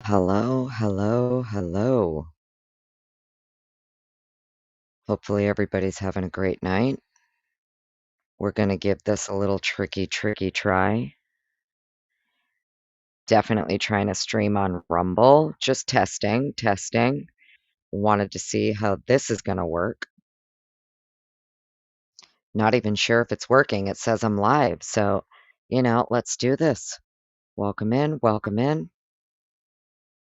Hello, hello, hello. Hopefully everybody's having a great night. We're gonna give this a little tricky try. Definitely trying to stream on Rumble. Just testing. Wanted to see how this is gonna work. Not even sure if it's working. It says I'm live, so, let's do this. Welcome in.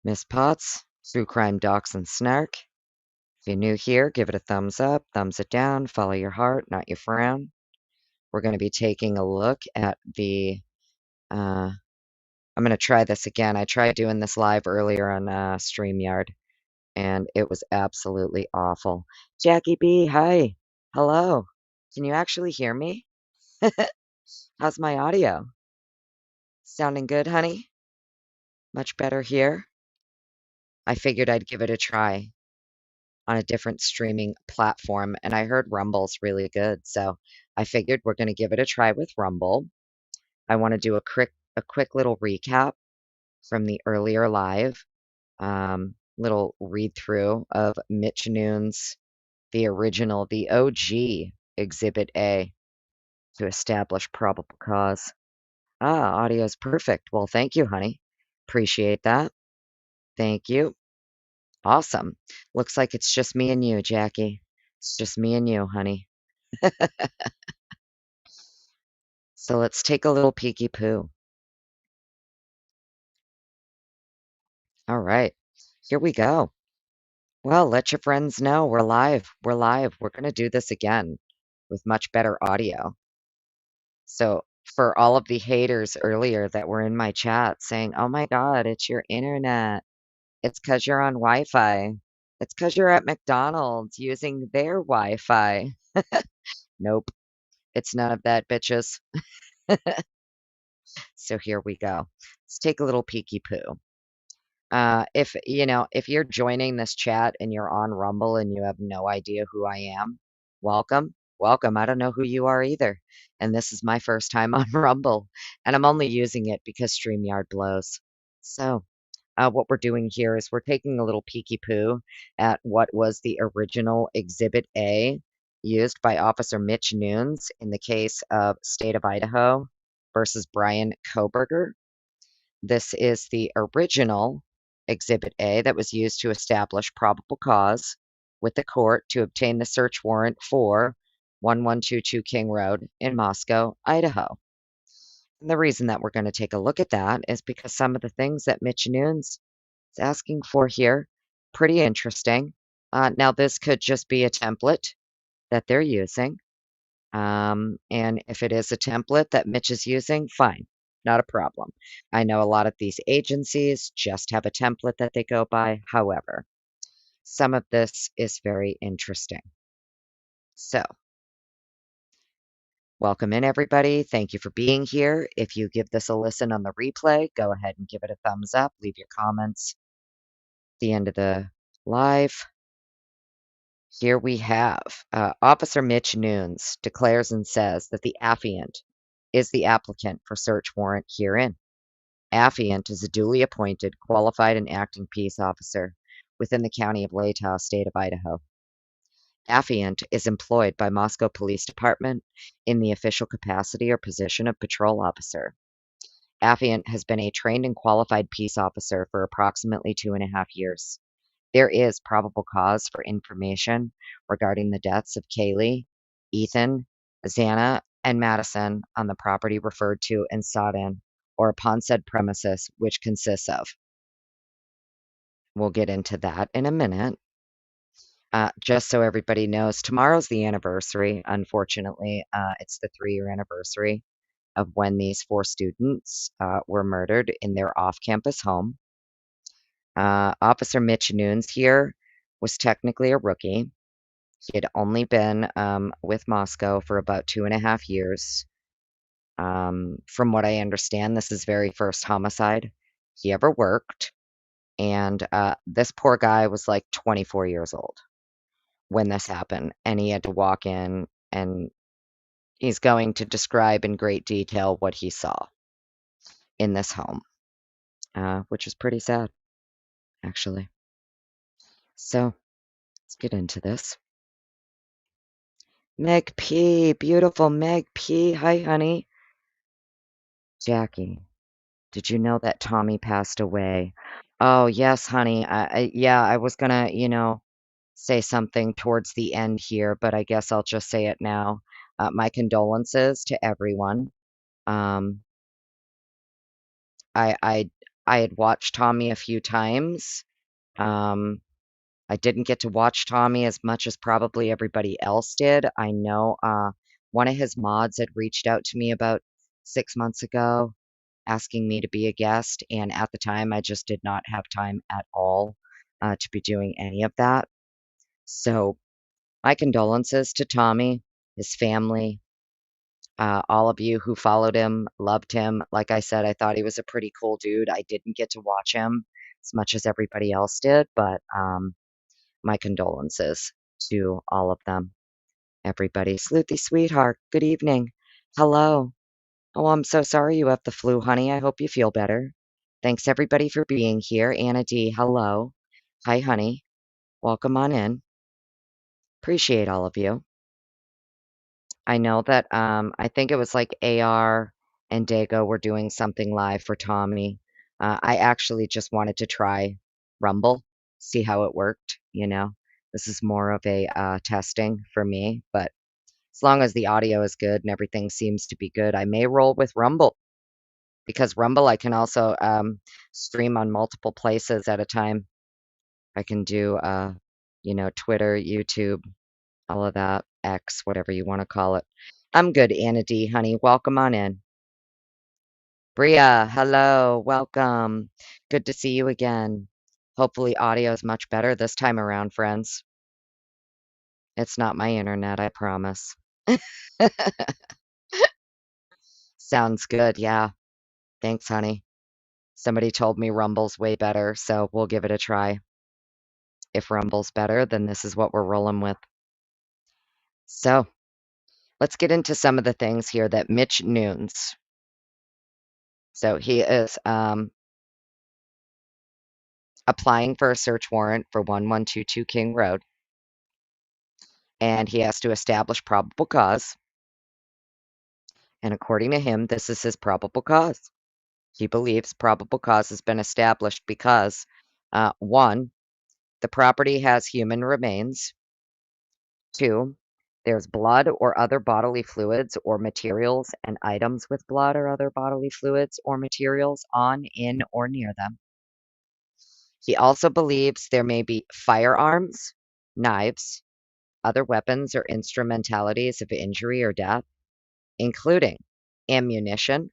Miss Potts, True Crime Docs and Snark. If you're new here, give it a thumbs up, thumbs it down, follow your heart, not your frown. We're going to be taking a look at I'm going to try this again. I tried doing this live earlier on StreamYard, and it was absolutely awful. Jackie B, hi. Hello. Can you actually hear me? How's my audio? Sounding good, honey? Much better here? I figured I'd give it a try on a different streaming platform, and I heard Rumble's really good, so I figured we're going to give it a try with Rumble. I want to do a quick little recap from the earlier live, little read through of Mitch Nunes, the original, the OG Exhibit A to establish probable cause. Audio's perfect. Well, thank you, honey. Appreciate that. Thank you. Awesome. Looks like it's just me and you, Jackie. It's just me and you, honey. So let's take a little peeky poo. All right, here we go. Well, let your friends know we're live. We're live. We're going to do this again with much better audio. So, for all of the haters earlier that were in my chat saying, "Oh my God, it's your internet. It's because you're on Wi-Fi. It's because you're at McDonald's using their Wi-Fi." Nope, it's none of that, bitches. So here we go. Let's take a little peeky poo. If you're joining this chat and you're on Rumble and you have no idea who I am, welcome, welcome. I don't know who you are either. And this is my first time on Rumble, and I'm only using it because StreamYard blows. So, what we're doing here is we're taking a little peeky poo at what was the original Exhibit A used by Officer Mitch Nunes in the case of State of Idaho versus Brian Kohberger. This is the original Exhibit A that was used to establish probable cause with the court to obtain the search warrant for 1122 King Road in Moscow, Idaho. And the reason that we're going to take a look at that is because some of the things that Mitch Nunes is asking for here, pretty interesting. Now, this could just be a template that they're using. And if it is a template that Mitch is using, fine, not a problem. I know a lot of these agencies just have a template that they go by. However, some of this is very interesting. So, welcome in, everybody. Thank you for being here. If you give this a listen on the replay, go ahead and give it a thumbs up. Leave your comments at the end of the live. Here we have Officer Mitch Nunes declares and says that the affiant is the applicant for search warrant herein. Affiant is a duly appointed, qualified, and acting peace officer within the county of Latah, state of Idaho. Affiant is employed by Moscow Police Department in the official capacity or position of patrol officer. Affiant has been a trained and qualified peace officer for approximately 2.5 years. There is probable cause for information regarding the deaths of Kaylee, Ethan, Xana, and Madison on the property referred to and sought in, or upon said premises, which consists of. We'll get into that in a minute. Just so everybody knows, tomorrow's the anniversary. Unfortunately, it's the 3-year anniversary of when these 4 students were murdered in their off-campus home. Officer Mitch Nunes here was technically a rookie. He had only been with Moscow for about 2.5 years. From what I understand, this is very first homicide he ever worked. And this poor guy was like 24 years old when this happened. And he had to walk in, and he's going to describe in great detail what he saw in this home, which is pretty sad. actually. So let's get into this. Meg P, beautiful Meg P. Hi, honey. Jackie, did you know that Tommy passed away? Oh, yes, honey. Yeah, I was gonna, say something towards the end here, but I guess I'll just say it now. My condolences to everyone. Um, I I I had watched Tommy a few times. Um, I didn't get to watch Tommy as much as probably everybody else did. I know one of his mods had reached out to me about 6 months ago asking me to be a guest, and at the time I just did not have time at all to be doing any of that. So my condolences to Tommy, his family, all of you who followed him, loved him. Like I said, I thought he was a pretty cool dude. I didn't get to watch him as much as everybody else did, but my condolences to all of them. Everybody. Sleuthy sweetheart, good evening. Hello. Oh, I'm so sorry you have the flu, honey. I hope you feel better. Thanks everybody for being here. Anna D, hello. Hi, honey. Welcome on in. Appreciate all of you. I know that, I think it was like AR and Dago were doing something live for Tommy. I actually just wanted to try Rumble, see how it worked. This is more of a, testing for me, but as long as the audio is good and everything seems to be good, I may roll with Rumble because Rumble I can also, stream on multiple places at a time. I can do, Twitter, YouTube, all of that, X, whatever you wanna call it. I'm good, Anna D, honey. Welcome on in. Bria, hello, welcome. Good to see you again. Hopefully audio is much better this time around, friends. It's not my internet, I promise. Sounds good, yeah. Thanks, honey. Somebody told me Rumble's way better, so we'll give it a try. If Rumble's better, then this is what we're rolling with. So, let's get into some of the things here that Mitch Nunes. So he is applying for a search warrant for 1122 King Road, and he has to establish probable cause. And according to him, this is his probable cause. He believes probable cause has been established because, one, the property has human remains. Two, there's blood or other bodily fluids or materials and items with blood or other bodily fluids or materials on, in, or near them. He also believes there may be firearms, knives, other weapons or instrumentalities of injury or death, including ammunition,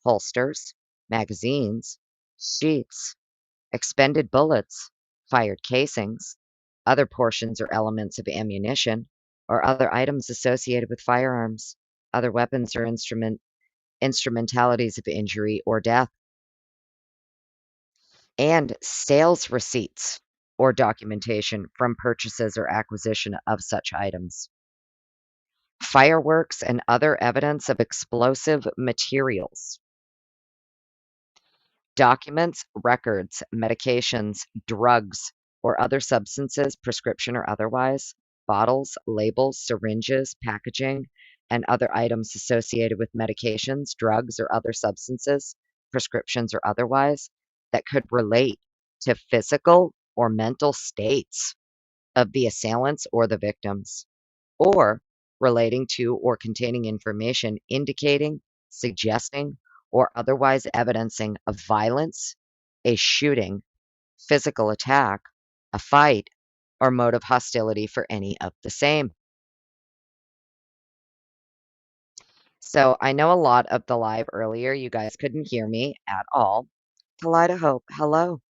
holsters, magazines, sheaths, expended bullets, fired casings, other portions or elements of ammunition, or other items associated with firearms, other weapons or instrumentalities of injury or death, and sales receipts or documentation from purchases or acquisition of such items. Fireworks and other evidence of explosive materials. Documents, records, medications, drugs, or other substances, prescription or otherwise, bottles, labels, syringes, packaging, and other items associated with medications, drugs, or other substances, prescriptions or otherwise, that could relate to physical or mental states of the assailants or the victims, or relating to or containing information indicating, suggesting, or otherwise evidencing of violence, a shooting, physical attack, a fight, or mode of hostility for any of the same. So I know a lot of the live earlier, you guys couldn't hear me at all. Kalida Hope, hello.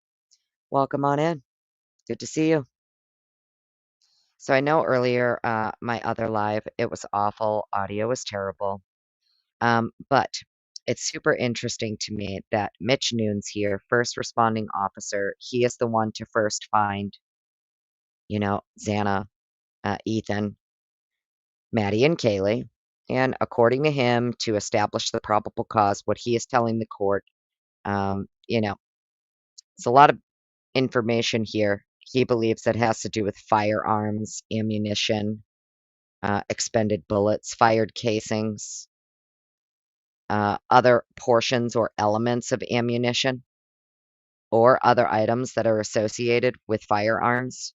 Welcome on in. Good to see you. So I know earlier, my other live, it was awful. Audio was terrible. But it's super interesting to me that Mitch Nunes here, first responding officer, he is the one to first find, Xana, Ethan, Maddie, and Kaylee. And according to him, to establish the probable cause, what he is telling the court, it's a lot of information here. He believes it has to do with firearms, ammunition, expended bullets, fired casings, other portions or elements of ammunition, or other items that are associated with firearms.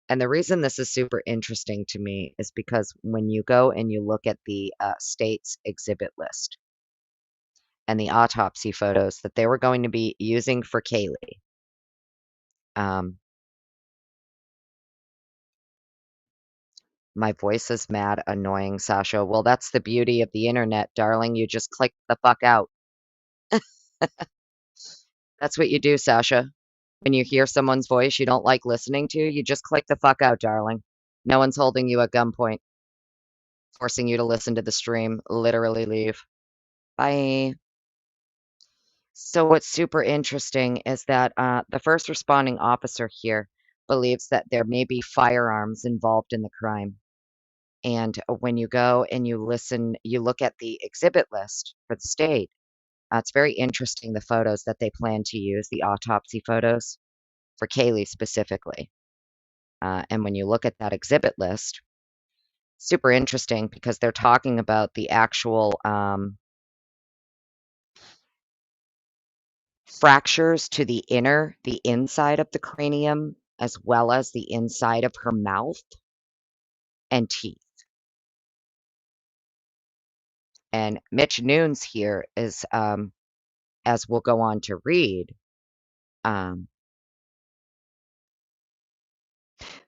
And the reason this is super interesting to me is because when you go and you look at the state's exhibit list and the autopsy photos that they were going to be using for Kaylee, um, my voice is mad, annoying, Sasha. Well, that's the beauty of the internet, darling. You just click the fuck out. That's what you do, Sasha. When you hear someone's voice you don't like listening to, you just click the fuck out, darling. No one's holding you at gunpoint, forcing you to listen to the stream. Literally leave. Bye. So what's super interesting is that the first responding officer here believes that there may be firearms involved in the crime. And when you go and you look at the exhibit list for the state, it's very interesting the photos that they plan to use, the autopsy photos for Kaylee specifically. And when you look at that exhibit list, super interesting because they're talking about the actual fractures to the inside of the cranium, as well as the inside of her mouth and teeth. And Mitch Nunes here is, as we'll go on to read, um,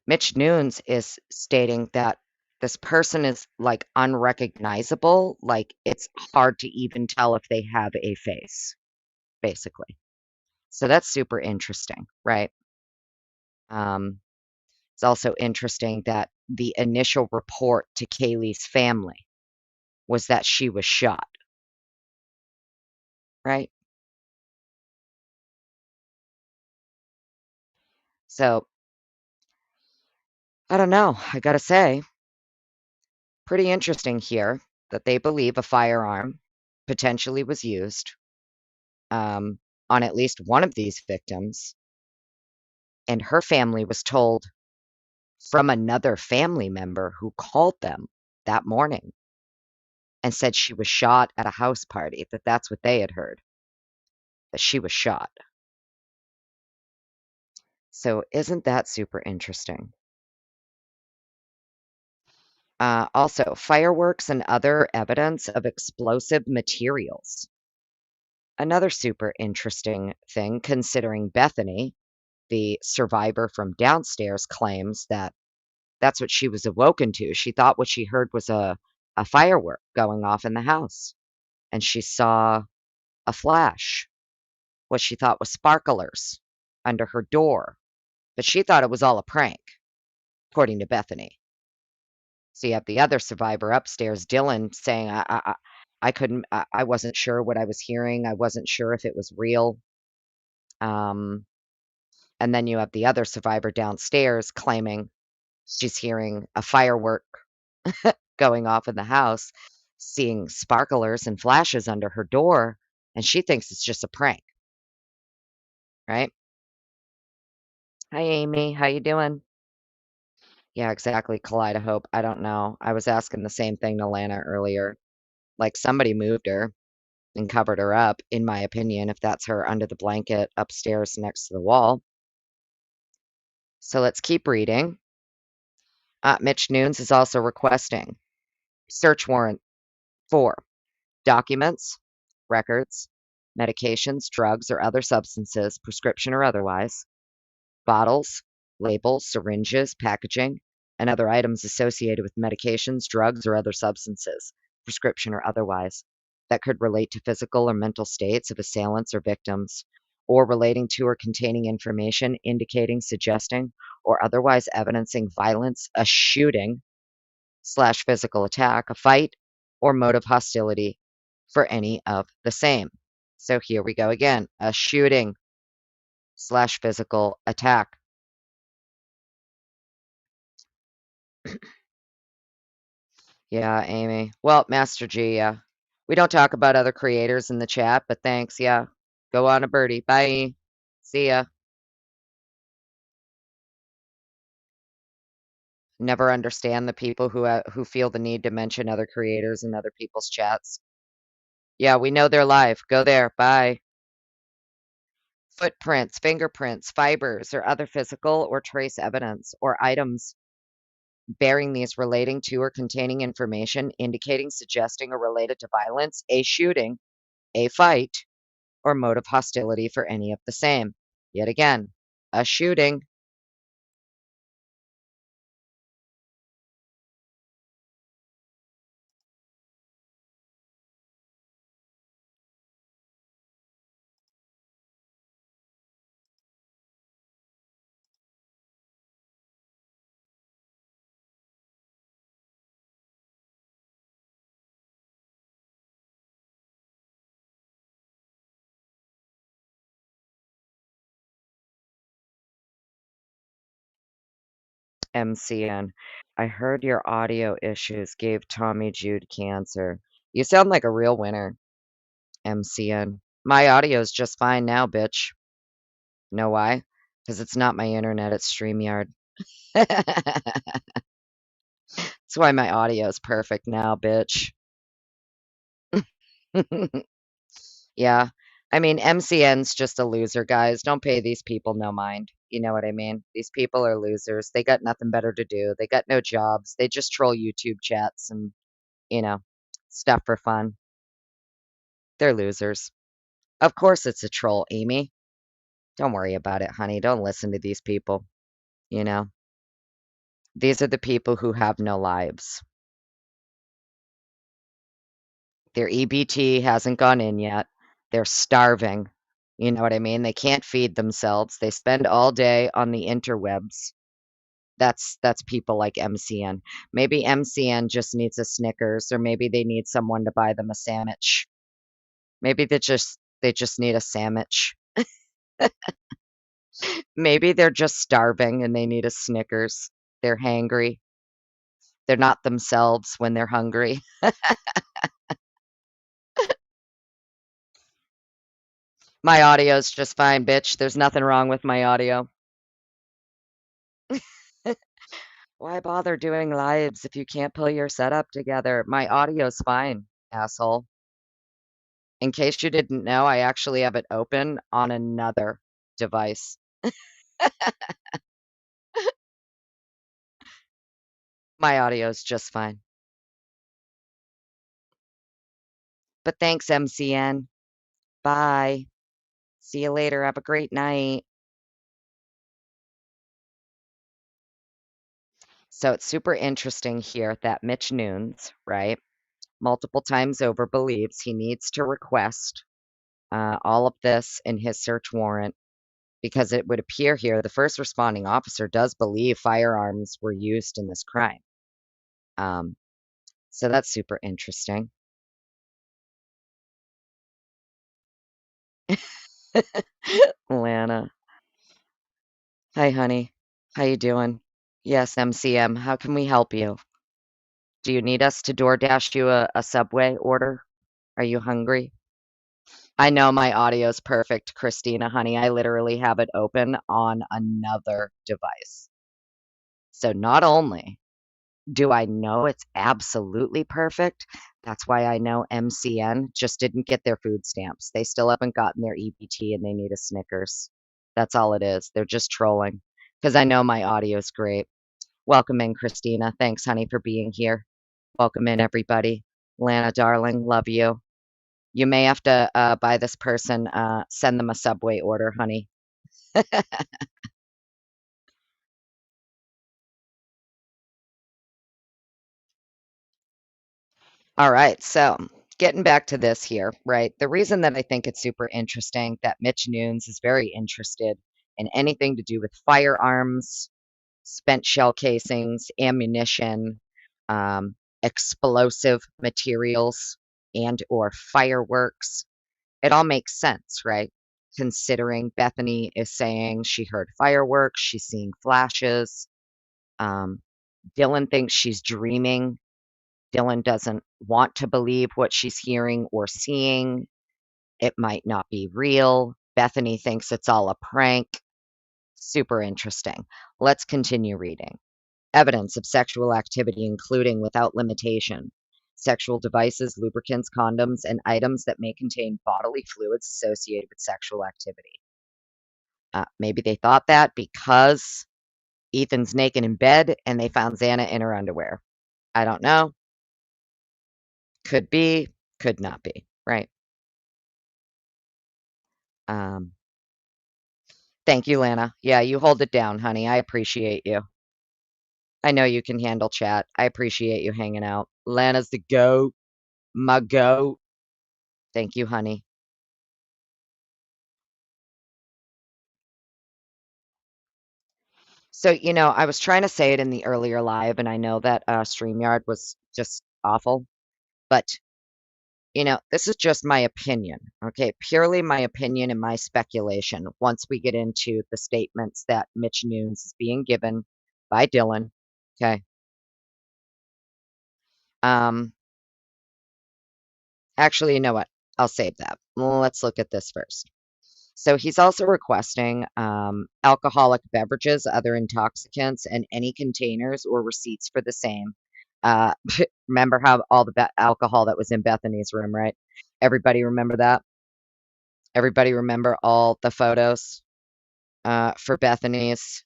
Mitch Nunes is stating that this person is like unrecognizable, like it's hard to even tell if they have a face, basically. So that's super interesting, right? Um, it's also interesting that the initial report to Kaylee's family was that she was shot, right? So I don't know. I gotta say, pretty interesting here that they believe a firearm potentially was used on at least one of these victims, and her family was told from another family member who called them that morning and said she was shot at a house party, that that's what they had heard, that she was shot. So isn't that super interesting? Also, fireworks and other evidence of explosive materials. Another super interesting thing, considering Bethany, the survivor from downstairs, claims that that's what she was awoken to. She thought what she heard was a firework going off in the house, and she saw a flash, what she thought was sparklers under her door, but she thought it was all a prank, according to Bethany. So you have the other survivor upstairs, Dylan, saying, I couldn't, I wasn't sure what I was hearing. I wasn't sure if it was real. Um, and then you have the other survivor downstairs claiming she's hearing a firework going off in the house, seeing sparklers and flashes under her door, and she thinks it's just a prank, right? Hi, Amy. How you doing? Yeah, exactly. Kaleido. I don't know. I was asking the same thing to Lana earlier. Like somebody moved her and covered her up, in my opinion, if that's her under the blanket upstairs next to the wall. So let's keep reading. Mitch Nunes is also requesting search warrant for documents, records, medications, drugs, or other substances, prescription or otherwise, bottles, labels, syringes, packaging, and other items associated with medications, drugs, or other substances, prescription or otherwise, that could relate to physical or mental states of assailants or victims, or relating to or containing information indicating, suggesting, or otherwise evidencing violence, a shooting slash physical attack, a fight, or mode of hostility for any of the same. So here we go again, a shooting slash physical attack. Yeah, Amy. Well, Master G, yeah. We don't talk about other creators in the chat, but thanks. Yeah. Go on a birdie. Bye. See ya. Never understand the people who feel the need to mention other creators in other people's chats. Yeah, we know they're live. Go there. Bye. Footprints, fingerprints, fibers, or other physical or trace evidence or items bearing these relating to or containing information indicating, suggesting, or related to violence, a shooting, a fight, or mode of hostility for any of the same. Yet again, a shooting. MCN. I heard your audio issues gave Tommy Jude cancer. You sound like a real winner, MCN. My audio's just fine now, bitch. Know why? Because it's not my internet, it's StreamYard. That's why my audio's perfect now, bitch. Yeah. I mean, MCN's just a loser, guys. Don't pay these people no mind. You know what I mean? These people are losers. They got nothing better to do. They got no jobs. They just troll YouTube chats and, you know, stuff for fun. They're losers. Of course it's a troll, Amy. Don't worry about it, honey. Don't listen to these people. You know, these are the people who have no lives. Their EBT hasn't gone in yet. They're starving. You know what I mean? They can't feed themselves. They spend all day on the interwebs. That's people like MCN. Maybe MCN just needs a Snickers, or maybe they need someone to buy them a sandwich. Maybe they just need a sandwich. Maybe they're just starving and they need a Snickers. They're hangry. They're not themselves when they're hungry. My audio's just fine, bitch. There's nothing wrong with my audio. Why bother doing lives if you can't pull your setup together? My audio's fine, asshole. In case you didn't know, I actually have it open on another device. My audio's just fine. But thanks, MCN. Bye. See you later. Have a great night. So it's super interesting here that Mitch Nunes, right, multiple times over believes he needs to request all of this in his search warrant because it would appear here the first responding officer does believe firearms were used in this crime. Um, so that's super interesting. Lana. Hi, honey. How you doing? Yes, MCM. How can we help you? Do you need us to DoorDash you a Subway order? Are you hungry? I know my audio's perfect, Christina, honey. I literally have it open on another device. So not only do I know it's absolutely perfect, that's why I know MCN just didn't get their food stamps. They still haven't gotten their EBT and they need a Snickers. That's all it is. They're just trolling because I know my audio's great. Welcome in, Christina. Thanks, honey, for being here. Welcome in, everybody. Lana, darling, love you. You may have to buy this person, send them a Subway order, honey. All right, so getting back to this here, right? The reason that I think it's super interesting that Mitch Nunes is very interested in anything to do with firearms, spent shell casings, ammunition, explosive materials, and or fireworks. It all makes sense, right? Considering Bethany is saying she heard fireworks, she's seeing flashes. Um, Dylan thinks she's dreaming. Dylan doesn't want to believe what she's hearing or seeing. It might not be real. Bethany thinks it's all a prank. Super interesting. Let's continue reading. Evidence of sexual activity, including without limitation, sexual devices, lubricants, condoms, and items that may contain bodily fluids associated with sexual activity. Maybe they thought that because Ethan's naked in bed and they found Xana in her underwear. I don't know. Could be, could not be, right? Um, Thank you, Lana. Yeah, you hold it down, honey. I appreciate you. I know you can handle chat. I appreciate you hanging out. Lana's the goat, my goat. Thank you, honey. So, I was trying to say it in the earlier live, and I know that StreamYard was just awful, but this is just my opinion, okay? Purely my opinion and my speculation. Once we get into the statements that Mitch Nunes is being given by Dylan, okay? Um, Actually, you know what? I'll save that. Let's look at this first. So he's also requesting alcoholic beverages, other intoxicants, and any containers or receipts for the same. Uh, remember how all the alcohol that was in Bethany's room, right? Everybody remember that? Everybody remember all the photos for Bethany's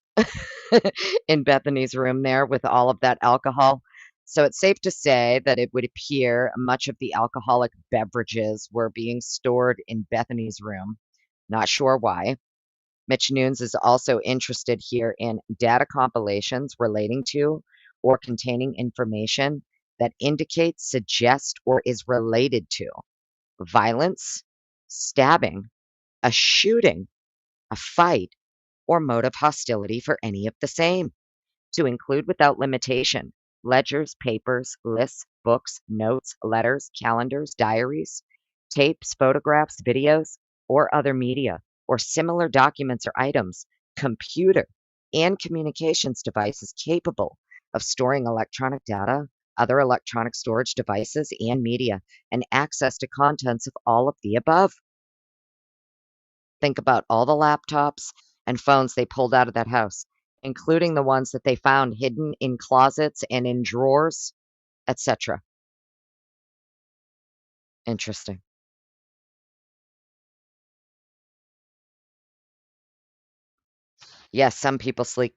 in Bethany's room there with all of that alcohol. So it's safe to say that it would appear much of the alcoholic beverages were being stored in Bethany's room. Not sure why. Mitch Nunes is also interested here in data compilations relating to or containing information that indicates, suggests, or is related to violence, stabbing, a shooting, a fight, or mode of hostility for any of the same, to include without limitation ledgers, papers, lists, books, notes, letters, calendars, diaries, tapes, photographs, videos, or other media, or similar documents or items, computer and communications devices capable of storing electronic data, other electronic storage devices, and media, and access to contents of all of the above. Think about all the laptops and phones they pulled out of that house, including the ones that they found hidden in closets and in drawers, etc. Interesting. Yes, some people sleep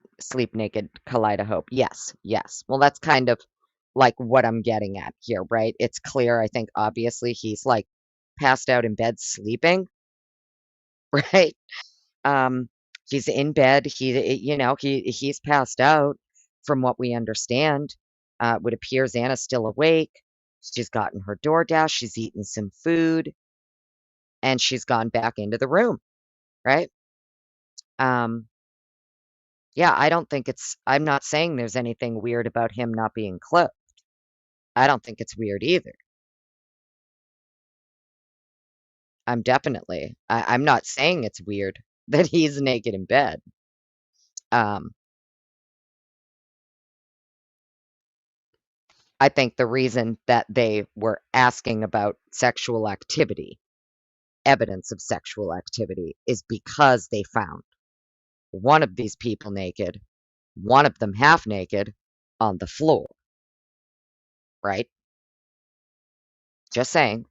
naked, kaleidoscope. Yes, yes. Well, that's kind of like what I'm getting at here, right? It's clear, I think, obviously, he's like passed out in bed sleeping, right? Um, he's in bed. He's passed out from what we understand. Would appear Xana's still awake. She's gotten her DoorDash. She's eaten some food, and she's gone back into the room, right? Um, yeah, I don't think I'm not saying there's anything weird about him not being clothed. I don't think it's weird either. I'm not saying it's weird that he's naked in bed. Um, I think the reason that they were asking about sexual activity, evidence of sexual activity, is because they found one of these people naked, one of them half naked, on the floor, right? Just saying.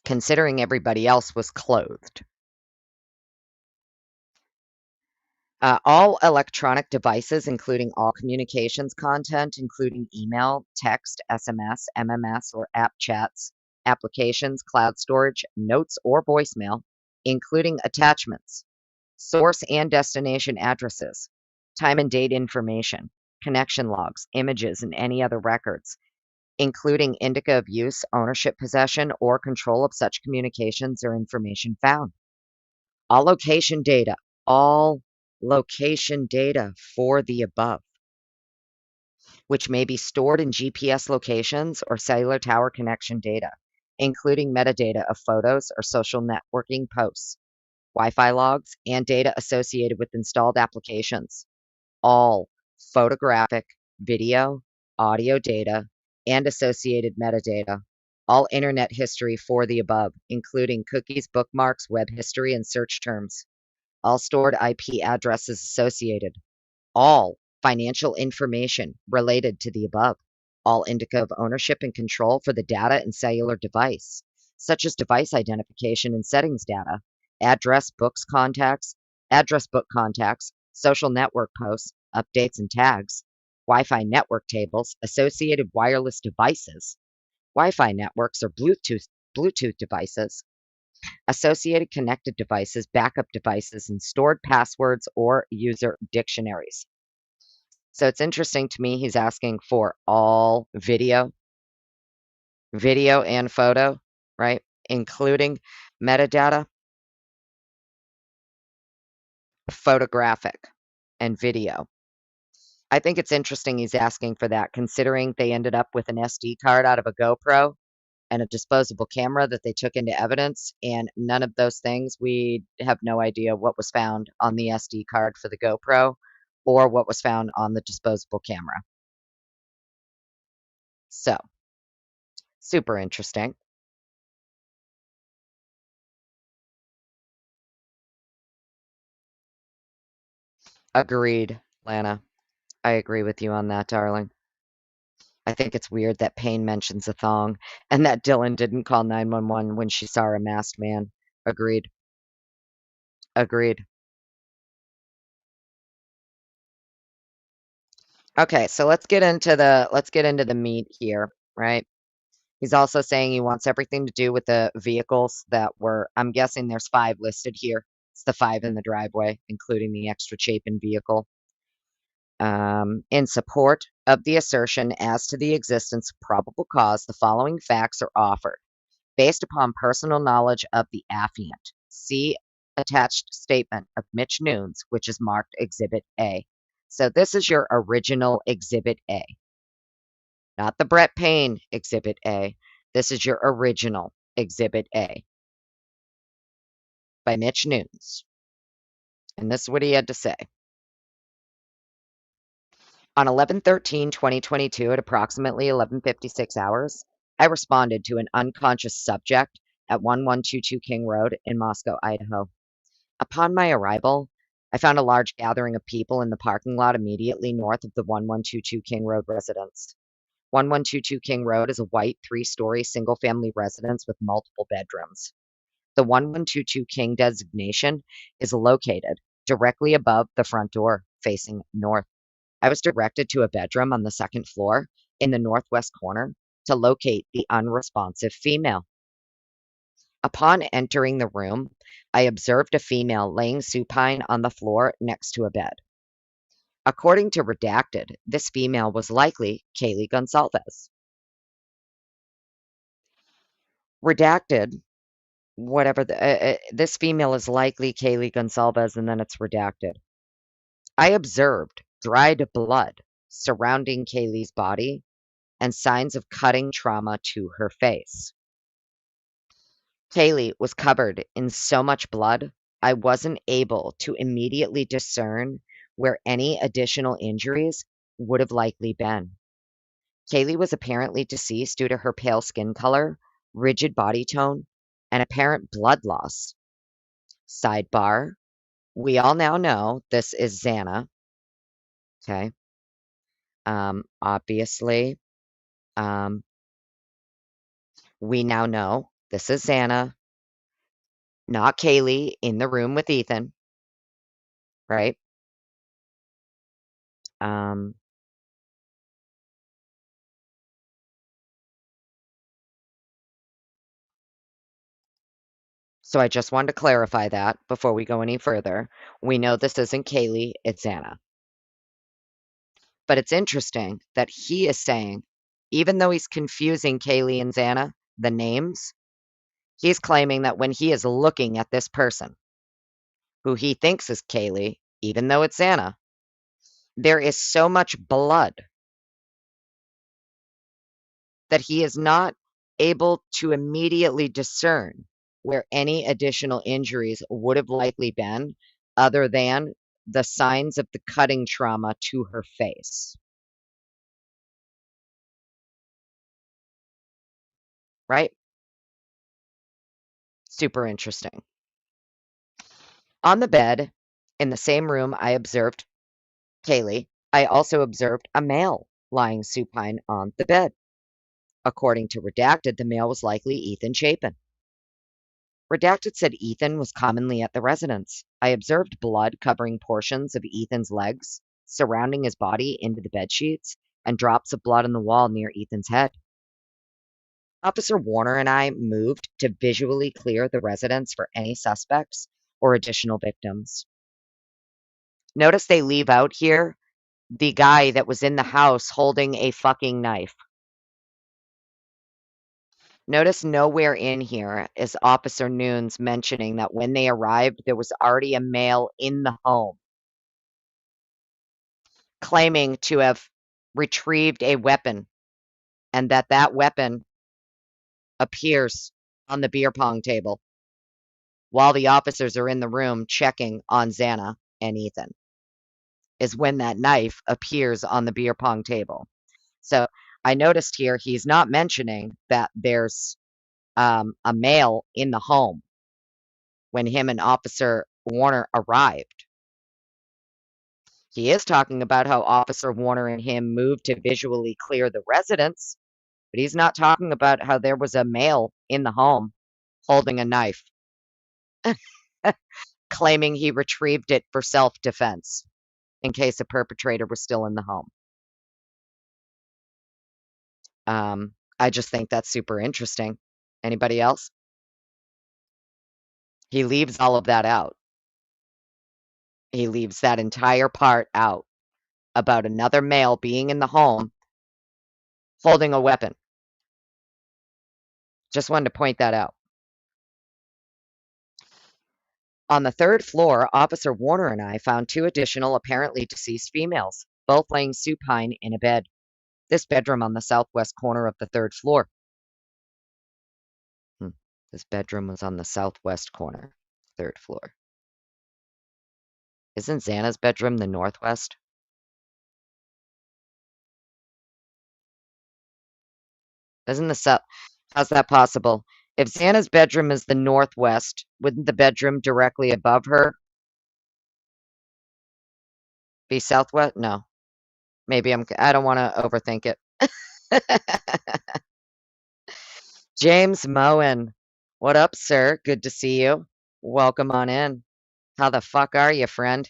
Considering everybody else was clothed. All electronic devices, including all communications content, including email, text, SMS, MMS, or app chats, applications, cloud storage, notes, or voicemail, including attachments, source and destination addresses, time and date information, connection logs, images, and any other records, including indica of use, ownership, possession, or control of such communications or information found. All location data, all location data for the above, which may be stored in GPS locations or cellular tower connection data, including metadata of photos or social networking posts, Wi-Fi logs, and data associated with installed applications. All photographic, video, audio data, and associated metadata. All internet history for the above, including cookies, bookmarks, web history, and search terms. all stored IP addresses associated, all financial information related to the above, all indica of ownership and control for the data and cellular device, such as device identification and settings data, address book contacts, social network posts, updates and tags, Wi-Fi network tables, associated wireless devices, Wi-Fi networks or Bluetooth devices, associated connected devices, backup devices, and stored passwords or user dictionaries. So it's interesting to me he's asking for all video and photo, right? Including metadata, photographic, and video. I think it's interesting he's asking for that, considering they ended up with an SD card out of a GoPro and a disposable camera that they took into evidence, and none of those things, we have no idea what was found on the SD card for the GoPro or what was found on the disposable camera. So, super interesting. Agreed, Lana. I agree with you on that, darling. I think it's weird that Payne mentions a thong and that Dylan didn't call 911 when she saw a masked man. Agreed. Agreed. Okay, so let's get into the meat here, right? He's also saying he wants everything to do with the vehicles that were, I'm guessing there's 5 listed here. It's the 5 in the driveway, including the extra Chapin vehicle. In support of the assertion as to the existence of probable cause, the following facts are offered based upon personal knowledge of the affiant. See attached statement of Mitch Nunes, which is marked Exhibit A. So this is your original Exhibit A, not the Brett Payne Exhibit A. This is your original Exhibit A by Mitch Nunes. And this is what he had to say. On 11/13/2022 at approximately 11:56 hours, I responded to an unconscious subject at 1122 King Road in Moscow, Idaho. Upon my arrival, I found a large gathering of people in the parking lot immediately north of the 1122 King Road residence. 1122 King Road is a white 3-story single-family residence with multiple bedrooms. The 1122 King designation is located directly above the front door, facing north. I was directed to a bedroom on the second floor in the northwest corner to locate the unresponsive female. Upon entering the room, I observed a female laying supine on the floor next to a bed. According to Redacted, this female was likely Kaylee Gonsalves. Redacted, this female is likely Kaylee Gonsalves, and then it's redacted. I observed dried blood surrounding Kaylee's body and signs of cutting trauma to her face. Kaylee was covered in so much blood, I wasn't able to immediately discern where any additional injuries would have likely been. Kaylee was apparently deceased due to her pale skin color, rigid body tone, and apparent blood loss. Sidebar, we all now know this is Xana, okay? Obviously, um, we now know this is Xana, not Kaylee in the room with Ethan, right? Um, so I just wanted to clarify that before we go any further. We know this isn't Kaylee, it's Xana. But it's interesting that he is saying, even though he's confusing Kaylee and Xana, the names, he's claiming that when he is looking at this person, who he thinks is Kaylee, even though it's Xana, there is so much blood that he is not able to immediately discern where any additional injuries would have likely been other than the signs of the cutting trauma to her face. Right? Super interesting. On the bed In the same room I observed Kaylee, I also observed a male lying supine on the bed. According to Redacted, the male was likely Ethan Chapin. Redacted said Ethan was commonly at the residence. I observed blood covering portions of Ethan's legs, surrounding his body into the bedsheets, and drops of blood on the wall near Ethan's head. Officer Warner and I moved to visually clear the residence for any suspects or additional victims. Notice they leave out here the guy that was in the house holding a fucking knife. Notice nowhere in here is Officer Nunes mentioning that when they arrived, there was already a male in the home, claiming to have retrieved a weapon, and that weapon appears on the beer pong table while the officers are in the room checking on Xana and Ethan, is when that knife appears on the beer pong table. So I noticed here he's not mentioning that there's a male in the home when him and Officer Warner arrived. He is talking about how Officer Warner and him moved to visually clear the residence, but he's not talking about how there was a male in the home holding a knife, claiming he retrieved it for self-defense in case a perpetrator was still in the home. I just think that's super interesting. Anybody else? He leaves all of that out. He leaves that entire part out about another male being in the home holding a weapon. Just wanted to point that out. On the third floor, Officer Warner and I found two additional apparently deceased females, both laying supine in a bed. This bedroom on the southwest corner of the third floor. This bedroom was on the southwest corner, third floor. Isn't Xana's bedroom the northwest? Isn't the south? How's that possible? If Xana's bedroom is the northwest, wouldn't the bedroom directly above her be southwest? No. Maybe I don't want to overthink it. James Moen. What up, sir? Good to see you. Welcome on in. How the fuck are you, friend?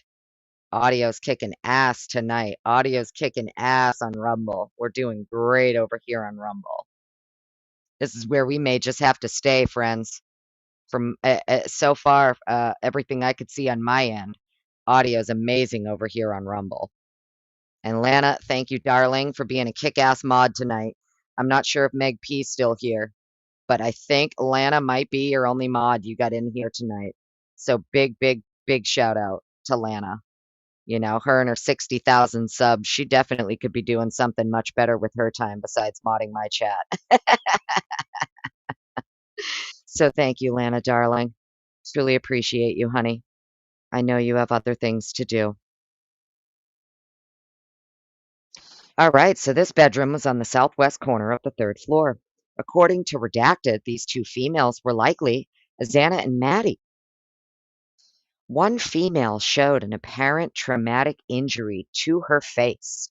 Audio's kicking ass tonight. Audio's kicking ass on Rumble. We're doing great over here on Rumble. This is where we may just have to stay, friends. From so far, everything I could see on my end, audio's amazing over here on Rumble. And Lana, thank you, darling, for being a kick-ass mod tonight. I'm not sure if Meg P's still here, but I think Lana might be your only mod you got in here tonight. So big, big, big shout out to Lana. You know, her and her 60,000 subs, she definitely could be doing something much better with her time besides modding my chat. So thank you, Lana, darling. Truly appreciate you, honey. I know you have other things to do. All right, so this bedroom was on the southwest corner of the third floor. According to Redacted, these two females were likely Xana and Maddie. One female showed an apparent traumatic injury to her face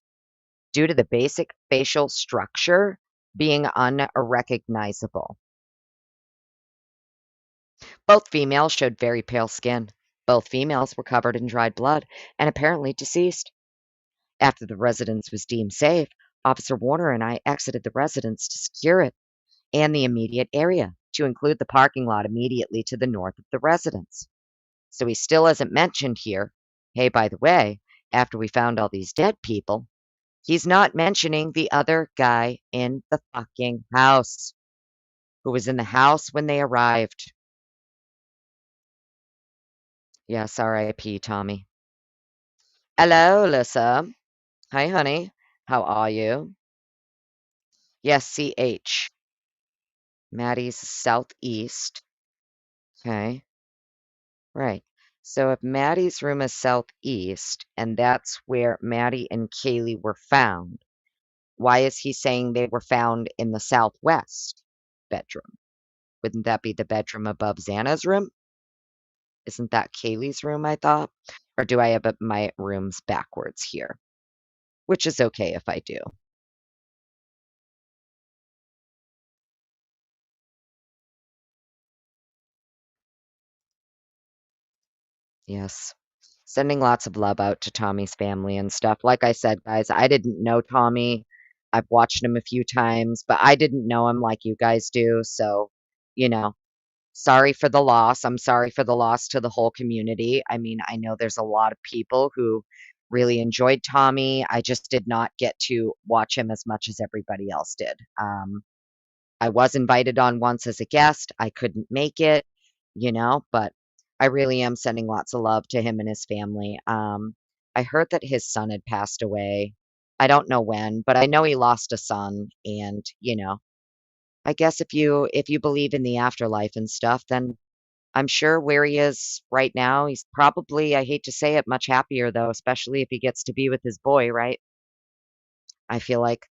due to the basic facial structure being unrecognizable. Both females showed very pale skin. Both females were covered in dried blood and apparently deceased. After the residence was deemed safe, Officer Warner and I exited the residence to secure it and the immediate area, to include the parking lot immediately to the north of the residence. So he still hasn't mentioned here, hey, by the way, after we found all these dead people, he's not mentioning the other guy in the fucking house, who was in the house when they arrived. Yes, R.I.P. Tommy. Hello, Alyssa. Hi, honey. How are you? Yes, CH. Maddie's southeast. Okay. Right. So if Maddie's room is southeast, and that's where Maddie and Kaylee were found, why is he saying they were found in the southwest bedroom? Wouldn't that be the bedroom above Xana's room? Isn't that Kaylee's room, I thought? Or do I have my rooms backwards here? Which is okay if I do. Yes. Sending lots of love out to Tommy's family and stuff. Like I said, guys, I didn't know Tommy. I've watched him a few times, but I didn't know him like you guys do. So, you know, sorry for the loss. I'm sorry for the loss to the whole community. I mean, I know there's a lot of people who really enjoyed Tommy. I just did not get to watch him as much as everybody else did. I was invited on once as a guest. I couldn't make it, but I really am sending lots of love to him and his family. I heard that his son had passed away. I don't know when, but I know he lost a son, and, I guess if you believe in the afterlife and stuff, then I'm sure where he is right now, he's probably, I hate to say it, much happier though, especially if he gets to be with his boy, right? I feel like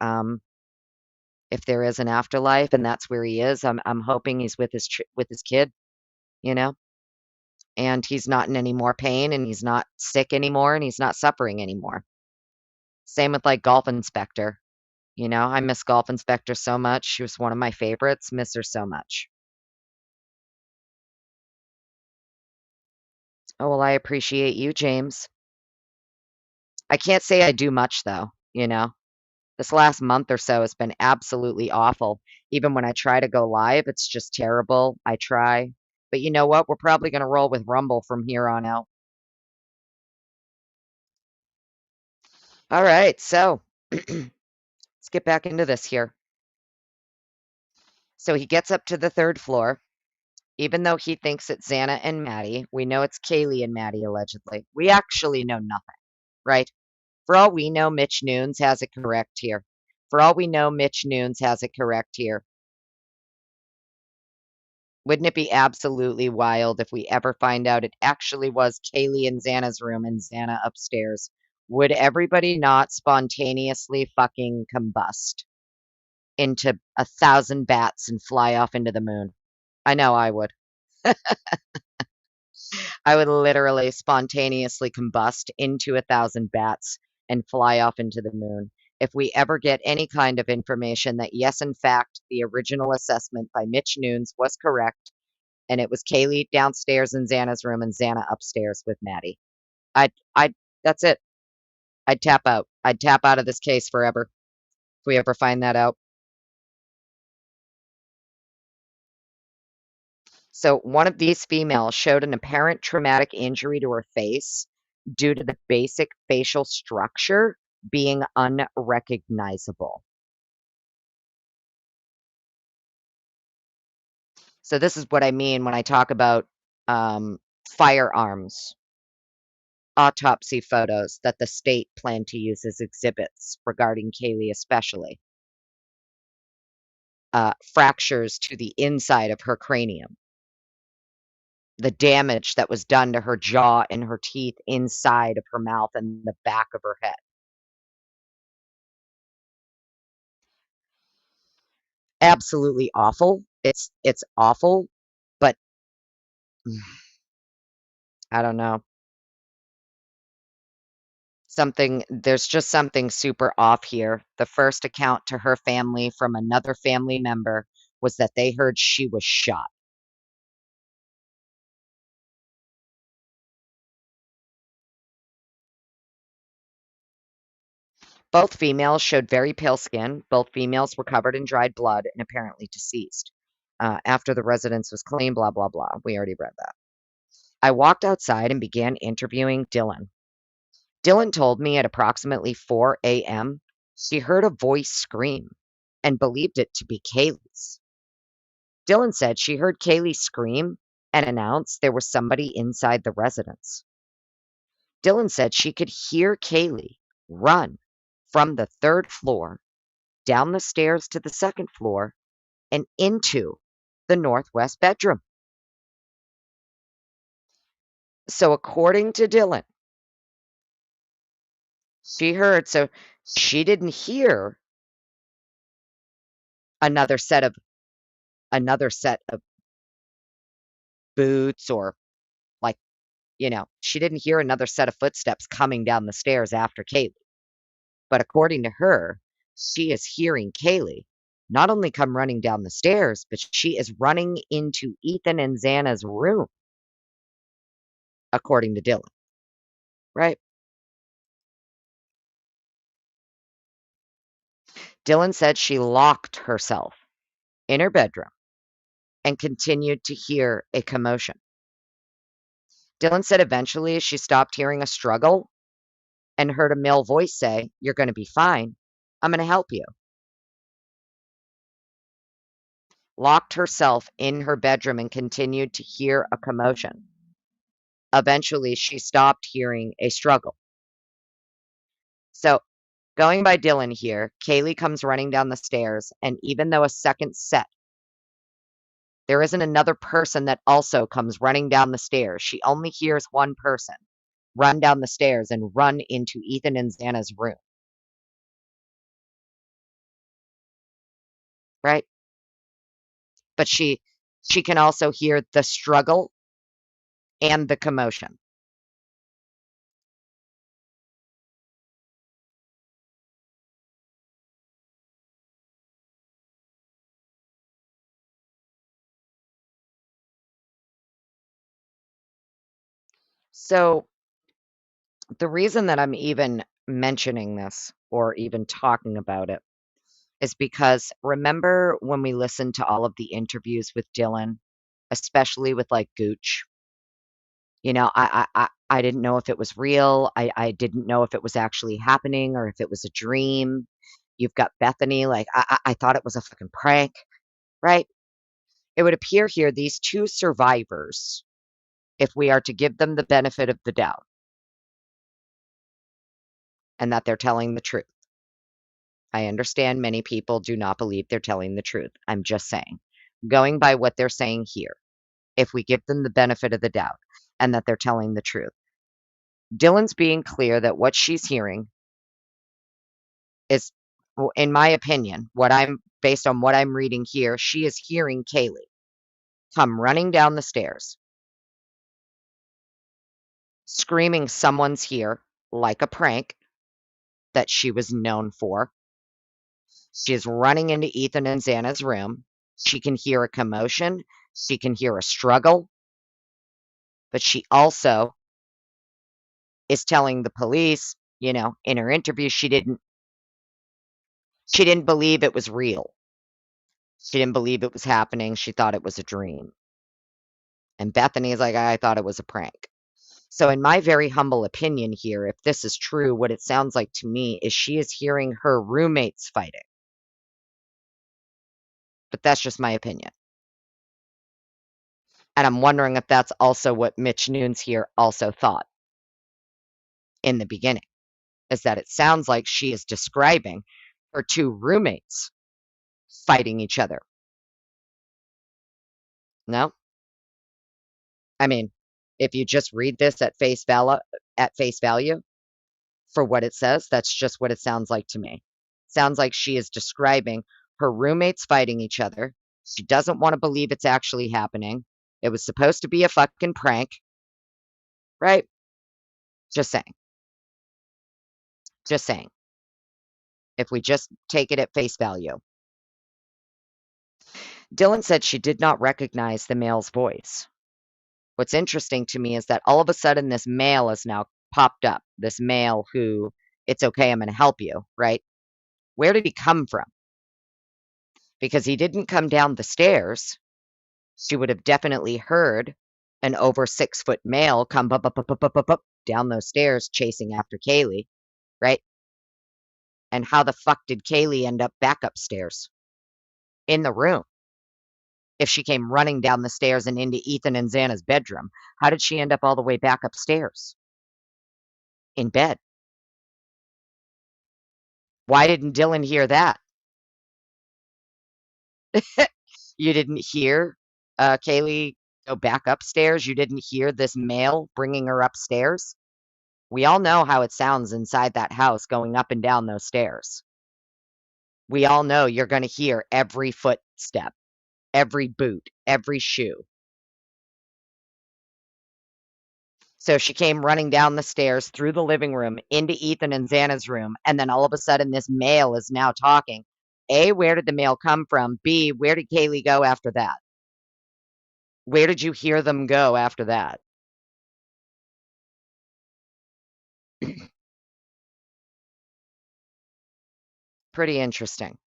if there is an afterlife and that's where he is, I'm hoping he's with his kid, you know, and he's not in any more pain and he's not sick anymore and he's not suffering anymore. Same with like Golf Inspector. I miss Golf Inspector so much. She was one of my favorites. Miss her so much. Oh, well, I appreciate you, James. I can't say I do much though. This last month or so has been absolutely awful. Even when I try to go live, it's just terrible. I try. But you know what? We're probably going to roll with Rumble from here on out. All right, so let's get back into this here. So he gets up to the third floor. Even though he thinks it's Xana and Maddie, we know it's Kaylee and Maddie allegedly. We actually know nothing, right? For all we know, Mitch Nunes has it correct here. For all we know, Mitch Nunes has it correct here. Wouldn't it be absolutely wild if we ever find out it actually was Kaylee in Xana's room and Xana upstairs? Would everybody not spontaneously fucking combust into 1,000 bats and fly off into the moon? I know I would. I would literally spontaneously combust into 1,000 bats and fly off into the moon. If we ever get any kind of information that, yes, in fact, the original assessment by Mitch Nunes was correct, and it was Kaylee downstairs in Xana's room and Xana upstairs with Maddie. I'd that's it. I'd tap out. I'd tap out of this case forever if we ever find that out. So one of these females showed an apparent traumatic injury to her face due to the basic facial structure being unrecognizable. So this is what I mean when I talk about firearms autopsy photos that the state planned to use as exhibits regarding Kaylee especially. Fractures to the inside of her cranium, the damage that was done to her jaw and her teeth inside of her mouth and the back of her head. Absolutely awful. It's awful, but I don't know. There's just something super off here. The first account to her family from another family member was that they heard she was shot. Both females showed very pale skin. Both females were covered in dried blood and apparently deceased. After the residence was clean, blah, blah, blah. We already read that. I walked outside and began interviewing Dylan. Dylan told me at approximately 4 a.m. she heard a voice scream and believed it to be Kaylee's. Dylan said she heard Kaylee scream and announce there was somebody inside the residence. Dylan said she could hear Kaylee run from the third floor down the stairs to the second floor and into the northwest bedroom. So, according to Dylan, so she didn't hear another set of another set of boots or like She didn't hear another set of footsteps coming down the stairs after Kaylee. But according to her, she is hearing Kaylee not only come running down the stairs, but she is running into Ethan and Xana's room, according to Dylan, right? Dylan said she locked herself in her bedroom and continued to hear a commotion. Dylan said eventually she stopped hearing a struggle and heard a male voice say, "You're going to be fine. I'm going to help you." Locked herself in her bedroom and continued to hear a commotion. Eventually, she stopped hearing a struggle. So, going by Dylan here, Kaylee comes running down the stairs, and even though a second set, there isn't another person that also comes running down the stairs. She only hears one person run down the stairs and run into Ethan and Xana's room, right? But she can also hear the struggle and the commotion. So, the reason that I'm even mentioning this or even talking about it is because remember when we listened to all of the interviews with Dylan, especially with like Gooch, I didn't know if it was real. I didn't know if it was actually happening or if it was a dream. You've got Bethany, like I thought it was a fucking prank, right? It would appear here these two survivors, if we are to give them the benefit of the doubt and that they're telling the truth. I understand many people do not believe they're telling the truth. I'm just saying, going by what they're saying here, if we give them the benefit of the doubt and that they're telling the truth, Dylan's being clear that what she's hearing is, in my opinion, based on what I'm reading here, she is hearing Kaylee come running down the stairs, screaming, "Someone's here," like a prank that she was known for. She is running into Ethan and Xana's room. She can hear a commotion. She can hear a struggle, but she also is telling the police, in her interview, she didn't believe it was real. She didn't believe it was happening. She thought it was a dream. And Bethany is like, I thought it was a prank. So, in my very humble opinion here, if this is true, what it sounds like to me is she is hearing her roommates fighting. But that's just my opinion. And I'm wondering if that's also what Mitch Nunes here also thought in the beginning, is that it sounds like she is describing her two roommates fighting each other. No? I mean, if you just read this at face value for what it says, that's just what it sounds like to me. Sounds like she is describing her roommates fighting each other. She doesn't want to believe it's actually happening. It was supposed to be a fucking prank, right? Just saying. Just saying. If we just take it at face value. Dylan said she did not recognize the male's voice. What's interesting to me is that all of a sudden this male has now popped up. This male who, "It's okay, I'm going to help you," right? Where did he come from? Because he didn't come down the stairs. She would have definitely heard an over 6-foot male come up down those stairs chasing after Kaylee, right? And how the fuck did Kaylee end up back upstairs in the room? If she came running down the stairs and into Ethan and Xana's bedroom, how did she end up all the way back upstairs in bed? Why didn't Dylan hear that? You didn't hear Kaylee go back upstairs? You didn't hear this male bringing her upstairs? We all know how it sounds inside that house going up and down those stairs. We all know you're going to hear every footstep, every boot, every shoe. So she came running down the stairs through the living room into Ethan and Xana's room, and then all of a sudden this male is now talking. A, where did the male come from? B, where did Kaylee go after that? Where did you hear them go after that? Pretty interesting.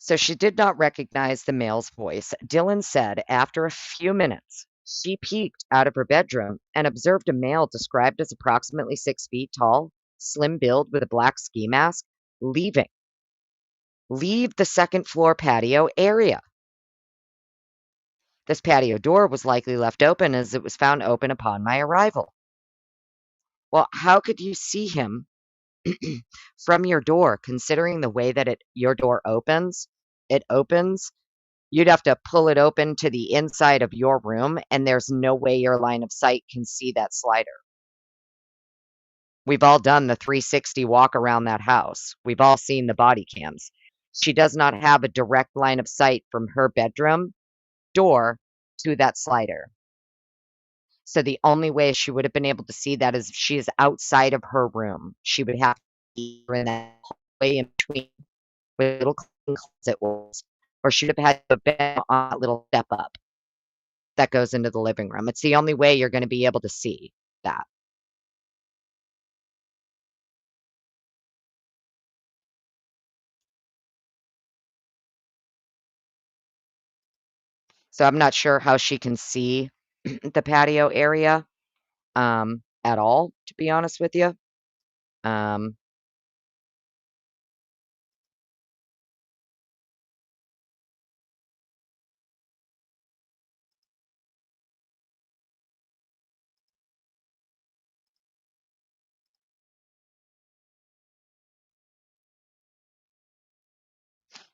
So she did not recognize the male's voice. Dylan said after a few minutes, she peeked out of her bedroom and observed a male described as approximately 6 feet tall, slim build with a black ski mask, leave the second floor patio area. This patio door was likely left open as it was found open upon my arrival. Well, how could you see him from your door, considering the way that your door opens? It opens. You'd have to pull it open to the inside of your room, and there's no way your line of sight can see that slider. We've all done the 360 walk around that house. We've all seen the body cams. She does not have a direct line of sight from her bedroom door to that slider. So the only way she would have been able to see that is if she is outside of her room. She would have to be in that hallway in between with little closet walls, or she would have had to have been on that little step up that goes into the living room. It's the only way you're gonna be able to see that. So I'm not sure how she can see the patio area, at all, to be honest with you. Um,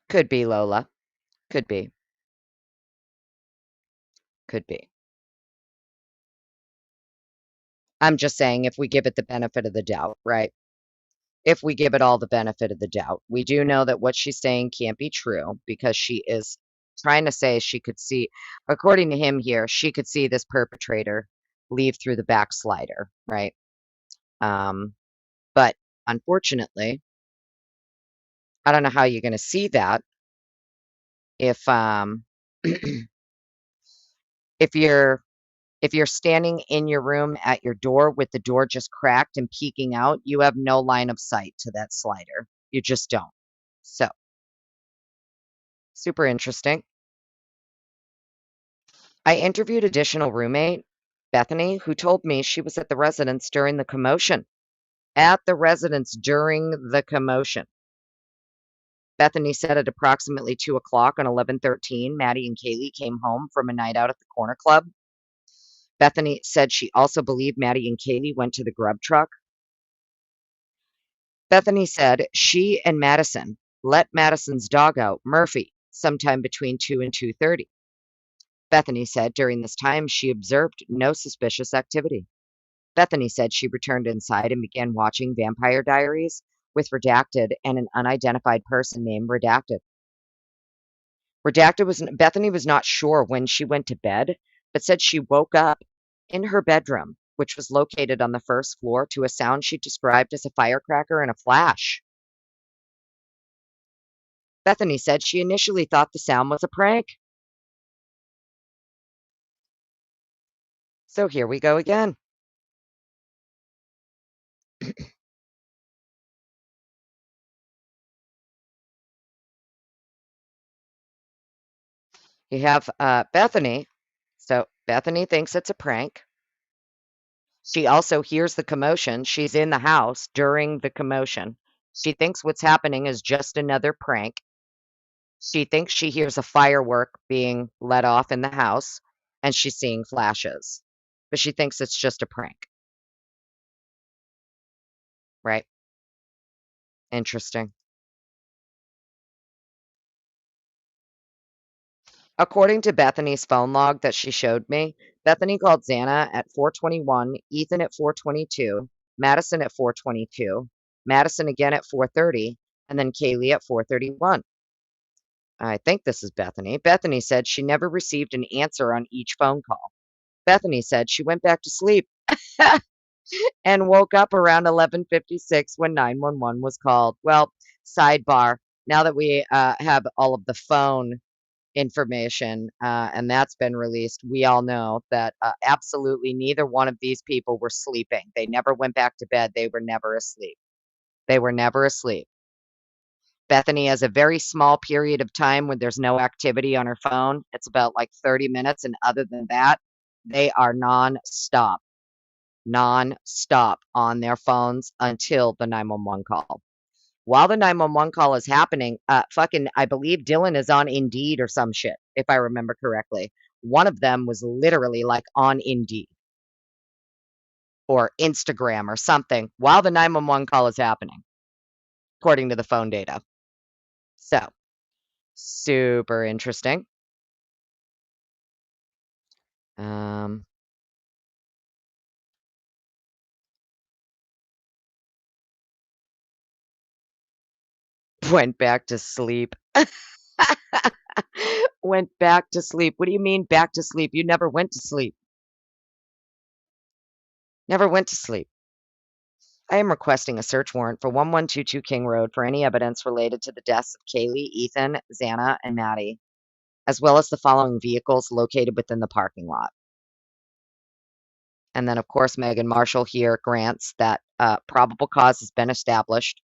could be Lola. Could be. Could be. I'm just saying if we give it the benefit of the doubt, right? If we give it all the benefit of the doubt. We do know that what she's saying can't be true because she is trying to say she could see, according to him here, she could see this perpetrator leave through the back slider, right? Um, but unfortunately, I don't know how you're going to see that if if you're if you're standing in your room at your door with the door just cracked and peeking out, you have no line of sight to that slider. You just don't. So, super interesting. I interviewed additional roommate, Bethany, who told me she was at the residence during the commotion. At the residence during the commotion. Bethany said at approximately 2 o'clock on 11/13, Maddie and Kaylee came home from a night out at the corner club. Bethany said she also believed Maddie and Kaylee went to the grub truck. Bethany said she and Madison let Madison's dog out, Murphy, sometime between 2 and 2:30. Bethany said during this time she observed no suspicious activity. Bethany said she returned inside and began watching Vampire Diaries with Redacted and an unidentified person named Redacted. Bethany was not sure when she went to bed, but said she woke up in her bedroom, which was located on the first floor, to a sound she described as a firecracker and a flash. Bethany said she initially thought the sound was a prank. So here we go again. You have Bethany. So Bethany thinks it's a prank. She also hears the commotion. She's in the house during the commotion. She thinks what's happening is just another prank. She thinks she hears a firework being let off in the house, and she's seeing flashes, but she thinks it's just a prank, right? Interesting. According to Bethany's phone log that she showed me, Bethany called Xana at 4:21, Ethan at 4:22, Madison at 4:22, Madison again at 4:30, and then Kaylee at 4:31. I think this is Bethany. Bethany said she never received an answer on each phone call. Bethany said she went back to sleep and woke up around 11:56 when 911 was called. Well, sidebar, now that we have all of the phone information and that's been released, we all know that absolutely neither one of these people were sleeping. They never went back to bed. They were never asleep. They were never asleep. Bethany has a very small period of time when there's no activity on her phone. It's about like 30 minutes. And other than that, they are nonstop on their phones until the 911 call. While the 911 call is happening, fucking, I believe Dylan is on Indeed or some shit, if I remember correctly. One of them was literally like on Indeed or Instagram or something while the 911 call is happening, according to the phone data. So, super interesting. Um, went back to sleep. Went back to sleep. What do you mean back to sleep? You never went to sleep. Never went to sleep. I am requesting a search warrant for 1122 King Road for any evidence related to the deaths of Kaylee, Ethan, Xana, and Maddie, as well as the following vehicles located within the parking lot. And then, of course, Megan Marshall here grants that probable cause has been established.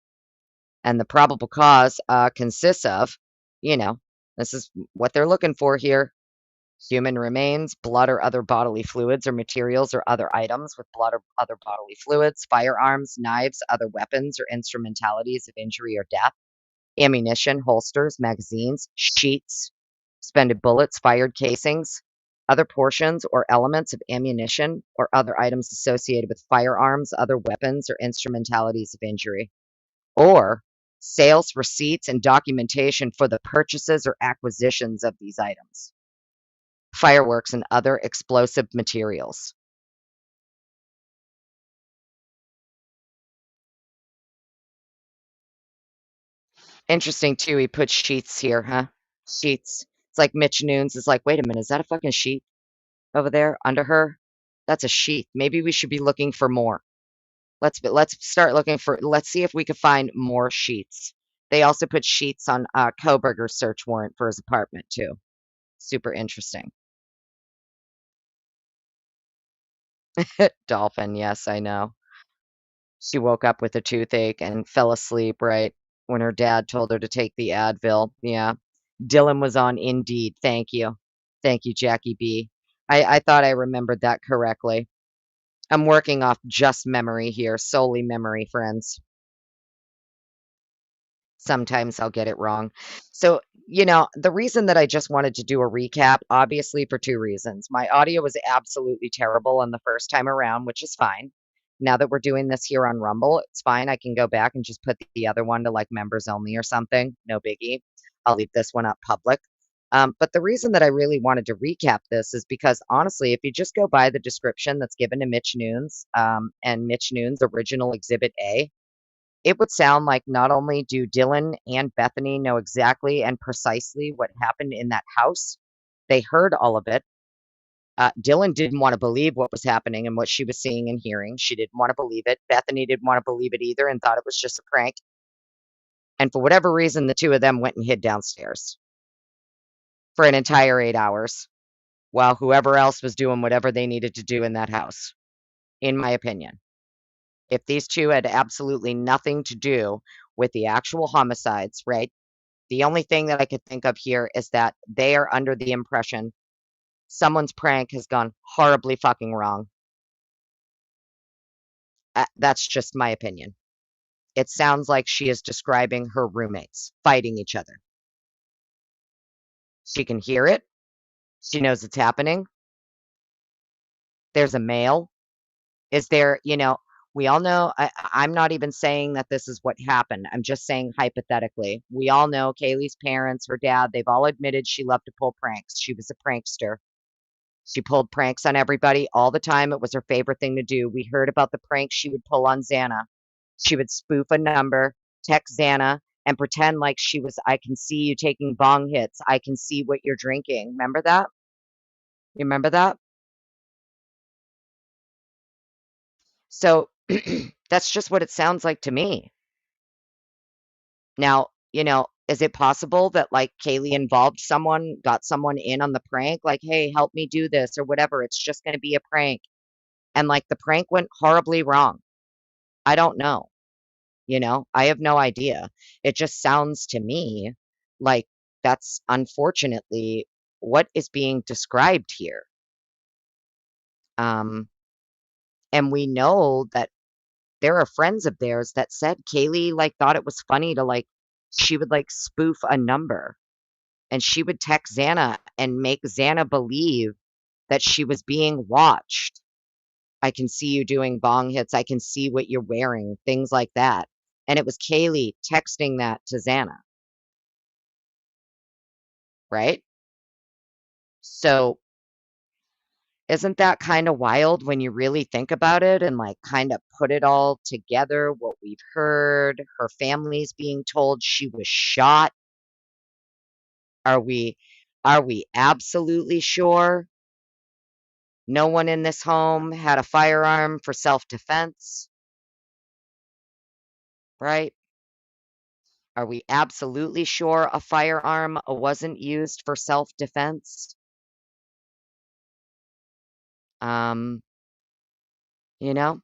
And the probable cause consists of, you know, this is what they're looking for here: human remains, blood or other bodily fluids or materials or other items with blood or other bodily fluids, firearms, knives, other weapons or instrumentalities of injury or death, ammunition, holsters, magazines, sheets, expended bullets, fired casings, other portions or elements of ammunition or other items associated with firearms, other weapons or instrumentalities of injury, or sales receipts and documentation for the purchases or acquisitions of these items, fireworks, and other explosive materials. Interesting too, he put sheets here, huh? Sheets. It's like Mitch Nunes is like, wait a minute, is that a fucking sheet over there under her? That's a sheet. Maybe we should be looking for more. Let's start looking for. Let's see if we can find more sheets. They also put sheets on Kohberger's search warrant for his apartment too. Super interesting. Dolphin, yes, I know. She woke up with a toothache and fell asleep right when her dad told her to take the Advil. Yeah. Dylan was on Indeed. Thank you. Thank you, Jackie B. I thought I remembered that correctly. I'm working off just memory here, solely memory, friends. Sometimes I'll get it wrong. So, the reason that I just wanted to do a recap, obviously for 2 reasons. My audio was absolutely terrible on the first time around, which is fine. Now that we're doing this here on Rumble, it's fine. I can go back and just put the other one to like members only or something. No biggie. I'll leave this one up public. But the reason that I really wanted to recap this is because honestly, if you just go by the description that's given to Mitch Nunes and Mitch Nunes' original Exhibit A, it would sound like not only do Dylan and Bethany know exactly and precisely what happened in that house, they heard all of it. Dylan didn't want to believe what was happening and what she was seeing and hearing. She didn't want to believe it. Bethany didn't want to believe it either and thought it was just a prank. And for whatever reason, the two of them went and hid downstairs for an entire 8 hours while whoever else was doing whatever they needed to do in that house, in my opinion. If these two had absolutely nothing to do with the actual homicides, right? The only thing that I could think of here is that they are under the impression someone's prank has gone horribly fucking wrong. That's just my opinion. It sounds like she is describing her roommates fighting each other. She can hear it. She knows it's happening. There's a male. Is there, we all know, I'm not even saying that this is what happened. I'm just saying hypothetically. We all know Kaylee's parents, her dad, they've all admitted she loved to pull pranks. She was a prankster. She pulled pranks on everybody all the time. It was her favorite thing to do. We heard about the pranks she would pull on Xana. She would spoof a number, text Xana, and pretend like she was, I can see you taking bong hits. I can see what you're drinking. Remember that? You remember that? So that's just what it sounds like to me. Now, is it possible that like Kaylee involved someone, got someone in on the prank, like, hey, help me do this or whatever. It's just going to be a prank. And like the prank went horribly wrong. I don't know. I have no idea. It just sounds to me like that's unfortunately what is being described here. Um, and we know that there are friends of theirs that said Kaylee like thought it was funny to like she would like spoof a number and she would text Xana and make Xana believe that she was being watched. I can see you doing bong hits. I can see what you're wearing, things like that. And it was Kaylee texting that to Xana, right? So isn't that kind of wild when you really think about it and like kind of put it all together? What we've heard, her family's being told she was shot. Are we are we absolutely sure no one in this home had a firearm for self-defense, right? Are we absolutely sure a firearm wasn't used for self-defense? Um, you know,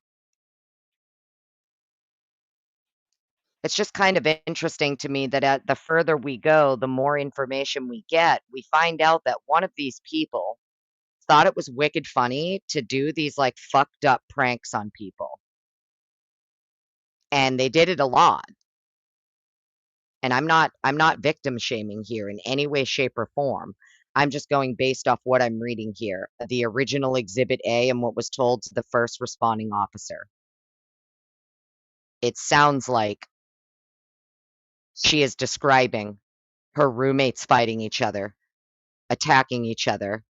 it's just kind of interesting to me that the further we go, the more information we get, we find out that one of these people thought it was wicked funny to do these like fucked up pranks on people. And they did it a lot. And I'm not victim shaming here in any way, shape, or form. I'm just going based off what I'm reading here, the original Exhibit A and what was told to the first responding officer. It sounds like she is describing her roommates fighting each other, attacking each other.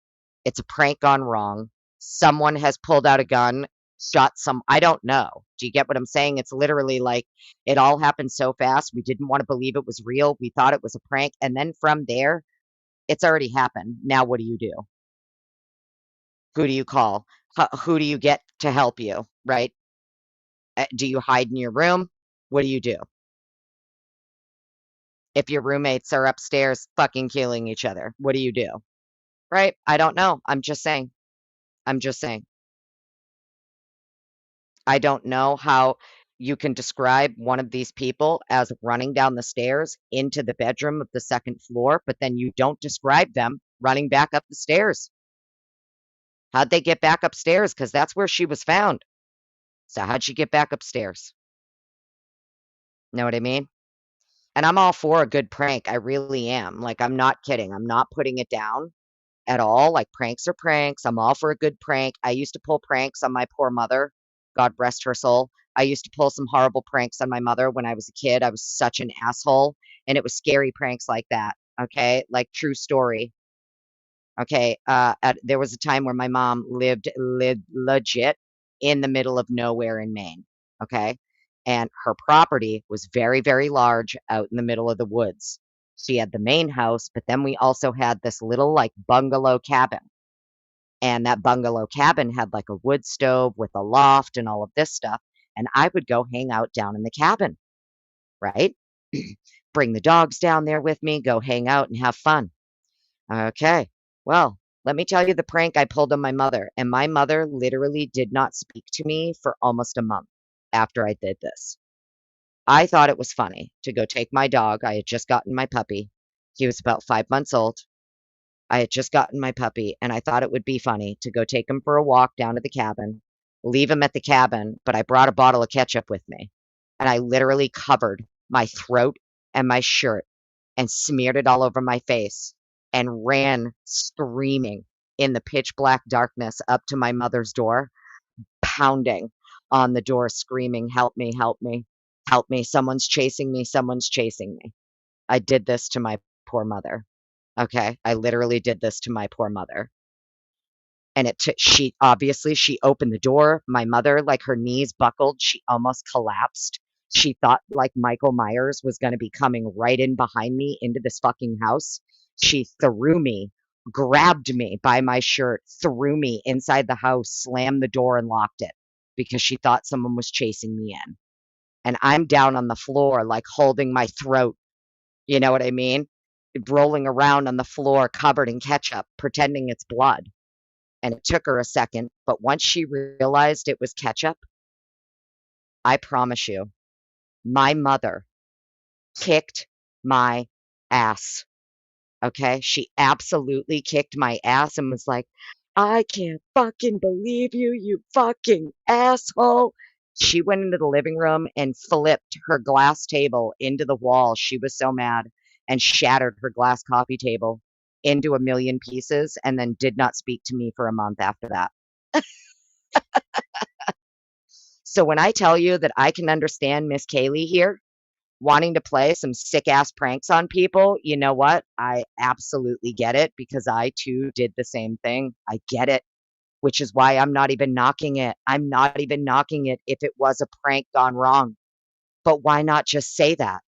It's a prank gone wrong. Someone has pulled out a gun, shot some I don't know. Do you get what I'm saying? It's literally like it all happened so fast. We didn't want to believe it was real. We thought it was a prank. And then from there, it's already happened. Now what do you do? Who do you call? Who do you get to help you, right? Do you hide in your room? What do you do? If your roommates are upstairs fucking killing each other, what do you do? Right? I don't know. I'm just saying. I'm just saying. I don't know how you can describe one of these people as running down the stairs into the bedroom of the second floor, but then you don't describe them running back up the stairs. How'd they get back upstairs? Because that's where she was found. So how'd she get back upstairs? Know what I mean? And I'm all for a good prank. I really am. Like, I'm not kidding. I'm not putting it down at all. Like, pranks are pranks. I'm all for a good prank. I used to pull pranks on my poor mother. God rest her soul. I used to pull some horrible pranks on my mother when I was a kid. I was such an asshole. And it was scary pranks like that. Okay. Like, true story. Okay, there was a time where my mom lived legit in the middle of nowhere in Maine, okay? And her property was very, very large out in the middle of the woods. She had the main house, but then we also had this little, like, bungalow cabin, and that bungalow cabin had, like, a wood stove with a loft and all of this stuff, and I would go hang out down in the cabin, right? Bring the dogs down there with me, go hang out and have fun. Okay. Well, let me tell you the prank I pulled on my mother, and my mother literally did not speak to me for almost a month after I did this. I thought it was funny to go take my dog. I had just gotten my puppy. He was about 5 months old. I had just gotten my puppy, and I thought it would be funny to go take him for a walk down to the cabin, leave him at the cabin, but I brought a bottle of ketchup with me, and I literally covered my throat and my shirt and smeared it all over my face and ran screaming in the pitch black darkness up to my mother's door, pounding on the door, screaming, "Help me, help me, help me. Someone's chasing me, someone's chasing me." I did this to my poor mother. Okay. I literally did this to my poor mother. And she obviously she opened the door. My mother, like her knees buckled, she almost collapsed. She thought like Michael Myers was going to be coming right in behind me into this fucking house. She threw me, grabbed me by my shirt, threw me inside the house, slammed the door, and locked it. because she thought someone was chasing me in. And I'm down on the floor, like holding my throat. You know what I mean? Rolling around on the floor covered in ketchup, pretending it's blood. And it took her a second, but once she realized it was ketchup, I promise you, my mother kicked my ass. Okay? She absolutely kicked my ass and was like, "I can't fucking believe you, you fucking asshole." She went into the living room and flipped her glass table into the wall. She was so mad and shattered her glass coffee table into a million pieces and then did not speak to me for a month after that. So when I tell you that I can understand Miss Kaylee here wanting to play some sick ass pranks on people, you know what? I absolutely get it because I too did the same thing. I get it, which is why I'm not even knocking it. I'm not even knocking it if it was a prank gone wrong. But why not just say that?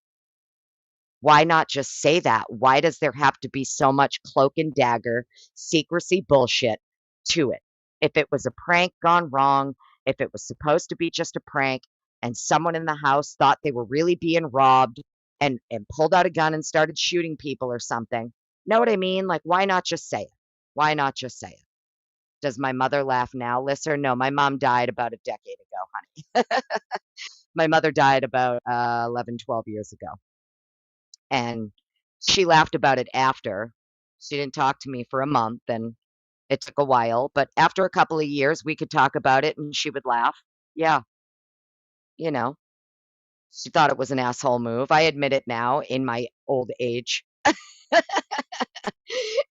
Why not just say that? Why does there have to be so much cloak and dagger, secrecy bullshit to it? If it was a prank gone wrong, if it was supposed to be just a prank and someone in the house thought they were really being robbed and pulled out a gun and started shooting people or something, know what I mean? Like, why not just say it? Why not just say it? Does my mother laugh now, Lister? No, my mom died about a decade ago, honey. My mother died about 11, 12 years ago. And she laughed about it after. She didn't talk to me for a month, and it took a while, but after a couple of years, we could talk about it, and she would laugh. Yeah, you know, she thought it was an asshole move. I admit it now in my old age.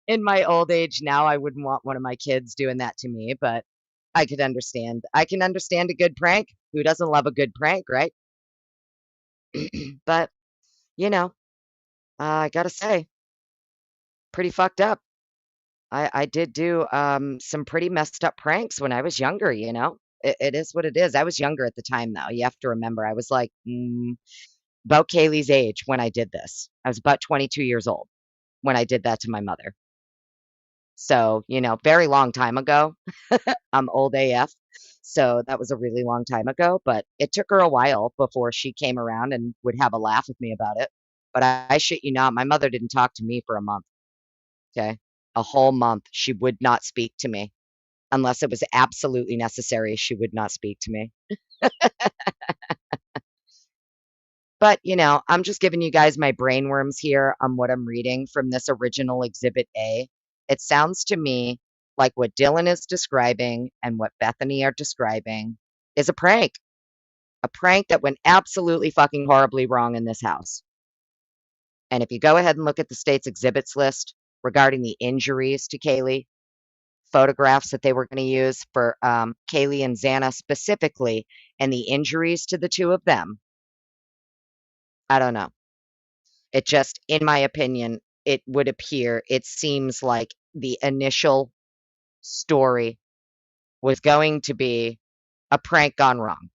In my old age now, I wouldn't want one of my kids doing that to me, but I could understand. I can understand a good prank. Who doesn't love a good prank, right? But, you know, I gotta say, pretty fucked up. I did do, some pretty messed up pranks when I was younger, you know? It is what it is. I was younger at the time, though. You have to remember, I was, like, about Kaylee's age when I did this. I was about 22 years old when I did that to my mother. So, you know, very long time ago. I'm old AF, so that was a really long time ago, but it took her a while before she came around and would have a laugh with me about it. But I shit you not, my mother didn't talk to me for a month, okay? A whole month, she would not speak to me. Unless it was absolutely necessary, she would not speak to me. But, you know, I'm just giving you guys my brainworms here on what I'm reading from this original Exhibit A. It sounds to me like what Dylan is describing and what Bethany are describing is a prank that went absolutely fucking horribly wrong in this house. And if you go ahead and look at the state's exhibits list regarding the injuries to Kaylee, photographs that they were going to use for Kaylee and Xana specifically, and the injuries to the two of them. I don't know. It just, in my opinion, it would appear, it seems like the initial story was going to be a prank gone wrong.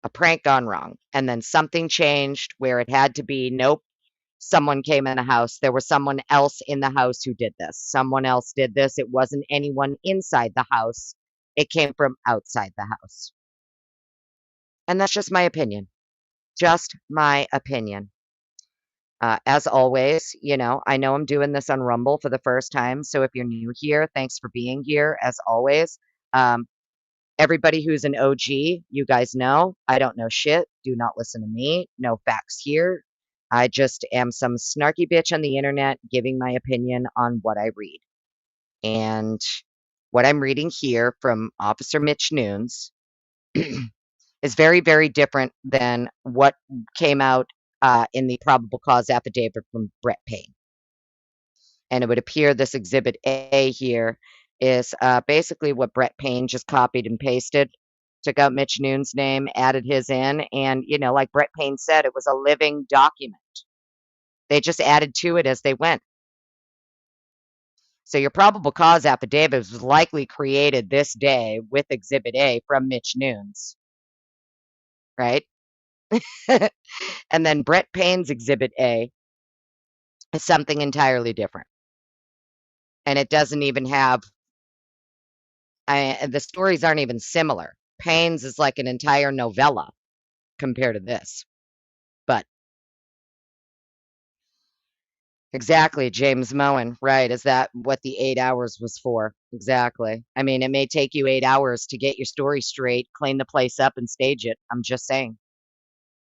A prank gone wrong. And then something changed where it had to be, nope, someone came in the house. There was someone else in the house who did this. Someone else did this. It wasn't anyone inside the house. It came from outside the house. And that's just my opinion. Just my opinion. As always, you know, I know I'm doing this on Rumble for the first time. So if you're new here, thanks for being here. As always, um, everybody who's an OG, you guys know I don't know shit. Do not listen to me. No facts here. I just am some snarky bitch on the internet giving my opinion on what I read. And what I'm reading here from Officer Mitch Nunes is very, very different than what came out in the probable cause affidavit from Brett Payne. And it would appear this Exhibit A here is basically what Brett Payne just copied and pasted, took out Mitch Nunes' name, added his in, and, you know, like Brett Payne said, it was a living document. They just added to it as they went. So your probable cause affidavit was likely created this day with Exhibit A from Mitch Nunes, right? And then Brett Payne's Exhibit A is something entirely different. And it doesn't even have The stories aren't even similar. Payne's is like an entire novella compared to this. But exactly, James Moen, right? Is that what the 8 hours was for? Exactly. I mean, it may take you 8 hours to get your story straight, clean the place up, and stage it. I'm just saying.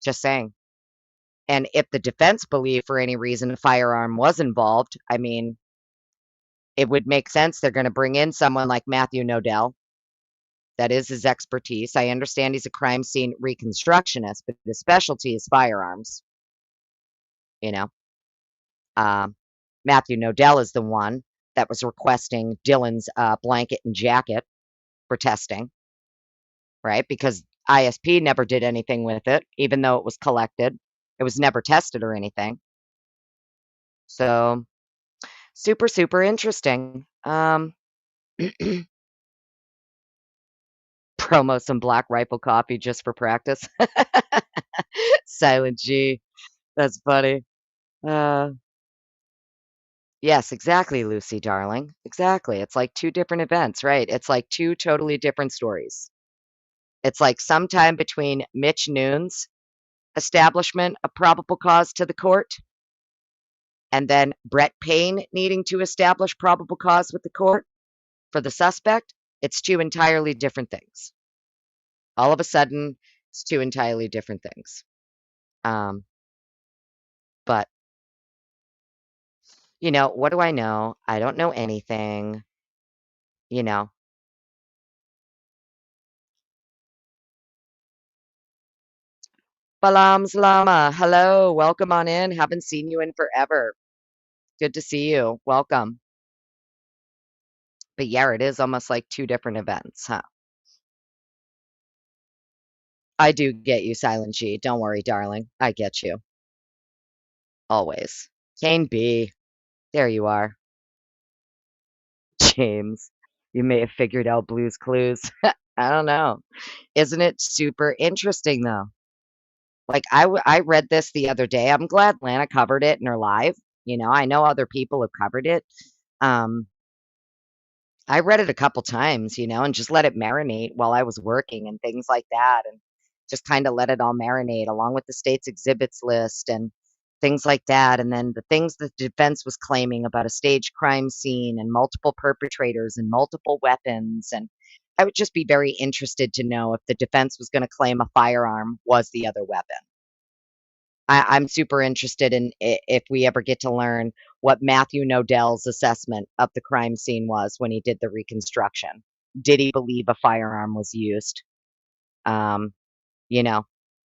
Just saying. And if the defense believed for any reason a firearm was involved, I mean, it would make sense they're going to bring in someone like Matthew Nodell. That is his expertise. I understand he's a crime scene reconstructionist, but his specialty is firearms. You know, um, Matthew Nodell is the one that was requesting Dylan's blanket and jacket for testing, right? Because ISP never did anything with it, even though it was collected. It was never tested or anything. So super, super interesting. Promo some Black Rifle coffee just for practice. Silent G. That's funny. Uh, yes, exactly, Lucy, darling. Exactly. It's like two different events, right? It's like two totally different stories. It's like sometime between Mitch Nunes' establishment of probable cause to the court and then Brett Payne needing to establish probable cause with the court for the suspect. It's two entirely different things. All of a sudden, it's two entirely different things. Um, but what do I know? I don't know anything, you know. Balam Salama, hello, welcome on in. Haven't seen you in forever. Good to see you. Welcome. But yeah, it is almost like two different events, huh? I do get you, Silent G. Don't worry, darling. I get you. Always. Kane B. There you are. James. You may have figured out Blue's Clues. I don't know. Isn't it super interesting though? Like I read this the other day. I'm glad Lana covered it in her live. I know other people have covered it. Um, I read it a couple times, and just let it marinate while I was working and things like that, and just kind of let it all marinate along with the state's exhibits list and things like that. And then the things the defense was claiming about a staged crime scene and multiple perpetrators and multiple weapons. And I would just be very interested to know if the defense was going to claim a firearm was the other weapon. I'm super interested in if we ever get to learn what Matthew Nodell's assessment of the crime scene was when he did the reconstruction. Did he believe a firearm was used? Um, you know,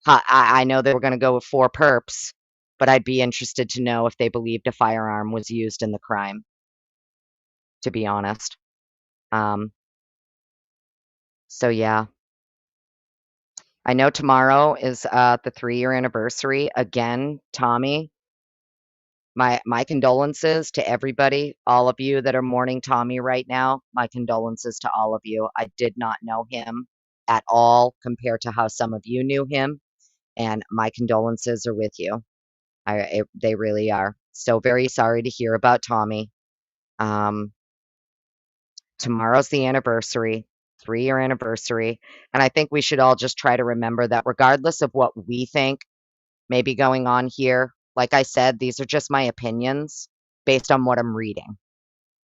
I know they were going to go with four perps, but I'd be interested to know if they believed a firearm was used in the crime, to be honest. Um, so yeah, I know tomorrow is the 3-year anniversary. Again, Tommy, my condolences to everybody, all of you that are mourning Tommy right now. My condolences to all of you. I did not know him at all compared to how some of you knew him, and my condolences are with you. They really are. So very sorry to hear about Tommy. Um, Tomorrow's the anniversary, 3-year anniversary, and I think we should all just try to remember that regardless of what we think may be going on here, like I said, these are just my opinions based on what I'm reading.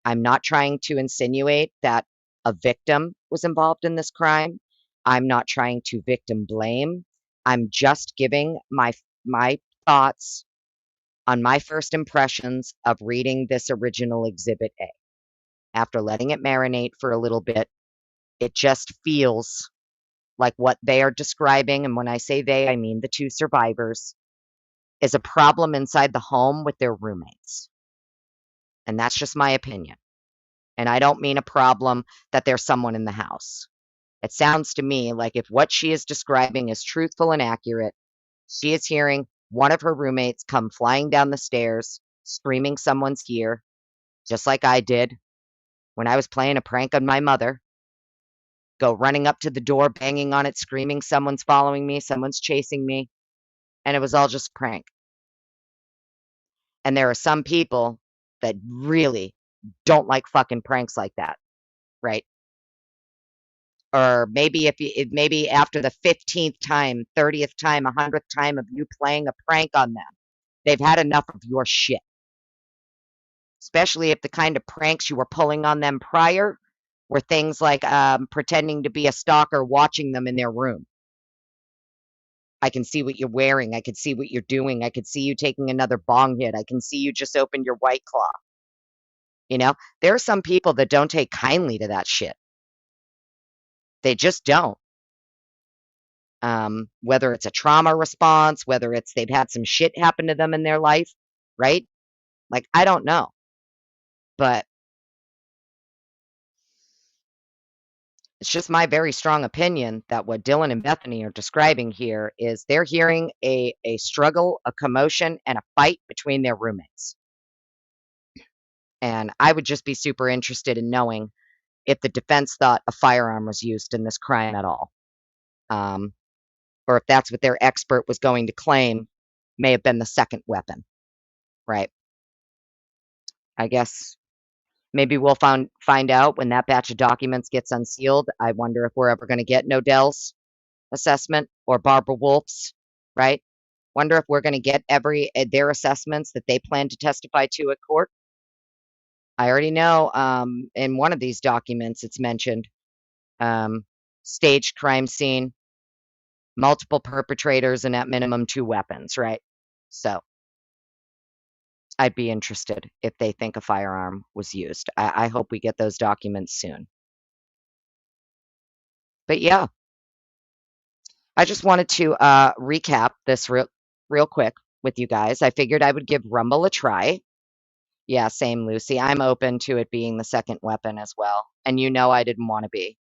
I'm not trying to insinuate that a victim was involved in this crime. I'm not trying to victim blame. I'm just giving my thoughts on my first impressions of reading this original Exhibit A. After letting it marinate for a little bit, it just feels like what they are describing, and when I say they, I mean the two survivors, is a problem inside the home with their roommates. And that's just my opinion. And I don't mean a problem that there's someone in the house. It sounds to me like if what she is describing is truthful and accurate, she is hearing one of her roommates come flying down the stairs, screaming someone's here, just like I did when I was playing a prank on my mother. Go running up to the door, banging on it, screaming someone's following me, someone's chasing me, and it was all just a prank. And there are some people that really don't like fucking pranks like that, right? or maybe maybe after the 15th time, 30th time, 100th time of you playing a prank on them, they've had enough of your shit. Especially if the kind of pranks you were pulling on them prior were things like pretending to be a stalker watching them in their room. I can see what you're wearing. I can see what you're doing. I could see you taking another bong hit. I can see you just opened your White Claw. You know, there are some people that don't take kindly to that shit. They just don't. Whether it's a trauma response, whether it's they've had some shit happen to them in their life, right? Like, I don't know. But it's just my very strong opinion that what Dylan and Bethany are describing here is they're hearing a struggle, a commotion, and a fight between their roommates. And I would just be super interested in knowing if the defense thought a firearm was used in this crime at all. Or if that's what their expert was going to claim may have been the second weapon, right? I guess maybe we'll find out when that batch of documents gets unsealed. I wonder if we're ever going to get Nodell's assessment or Barbara Wolf's, right? Wonder if we're going to get their assessments that they plan to testify to at court. I already know in one of these documents it's mentioned staged crime scene, multiple perpetrators, and at minimum 2 weapons, right? So I'd be interested if they think a firearm was used. I hope we get those documents soon. But yeah, I just wanted to recap this real quick with you guys. I figured I would give Rumble a try. Yeah, same, Lucy. I'm open to it being the second weapon as well. And you know I didn't want to be.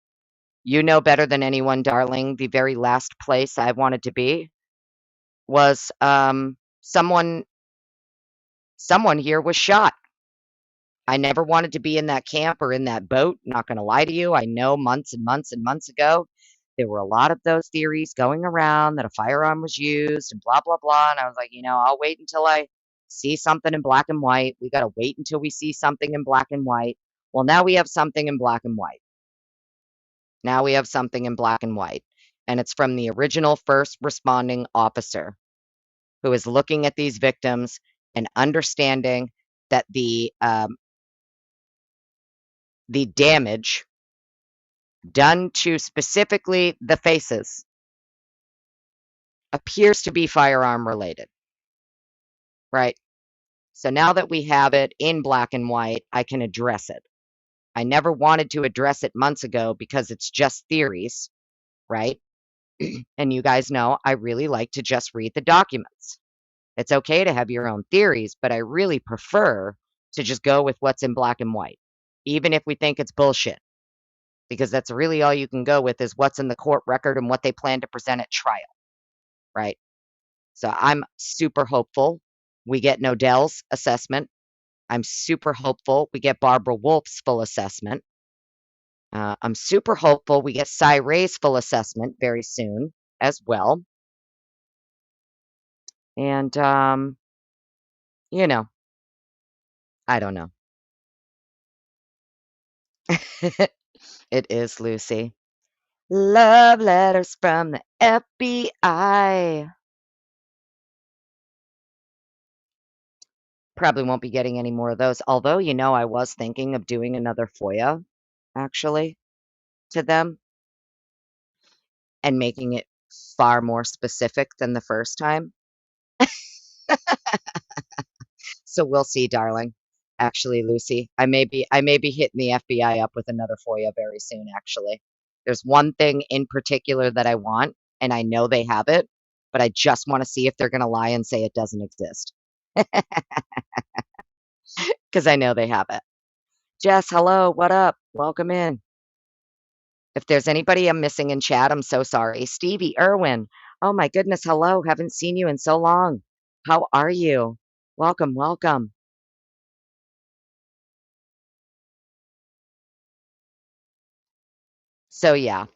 You know better than anyone, darling, the very last place I wanted to be was someone here was shot. I never wanted to be in that camp or in that boat, not gonna lie to you. I know months and months and months ago, there were a lot of those theories going around that a firearm was used and blah, blah, blah, and I was like, "You know, I'll wait until I see something in black and white. We gotta wait until we see something in black and white." Well, now we have something in black and white. Now we have something in black and white, and it's from the original first responding officer who is looking at these victims and understanding that the damage done to specifically the faces appears to be firearm related, right? So now that we have it in black and white, I can address it. I never wanted to address it months ago because it's just theories, right? And you guys know I really like to just read the documents. It's okay to have your own theories, but I really prefer to just go with what's in black and white, even if we think it's bullshit, because that's really all you can go with is what's in the court record and what they plan to present at trial, right? So I'm super hopeful we get Nodell's assessment. I'm super hopeful we get Barbara Wolf's full assessment. I'm super hopeful we get Cy Ray's full assessment very soon as well. And, you know, I don't know. It is, Lucy. Love letters from the FBI. Probably won't be getting any more of those. Although, you know, I was thinking of doing another FOIA, actually, to them and making it far more specific than the first time. So we'll see, darling. Actually, Lucy, I may be hitting the FBI up with another FOIA very soon, actually. There's one thing in particular that I want, and I know they have it, but I just want to see if they're going to lie and say it doesn't exist. Because I know they have it. Jess, hello, what up? Welcome in. If there's anybody I'm missing in chat, I'm so sorry. Stevie Irwin. Oh my goodness, hello. Haven't seen you in so long. How are you? Welcome, welcome. So yeah,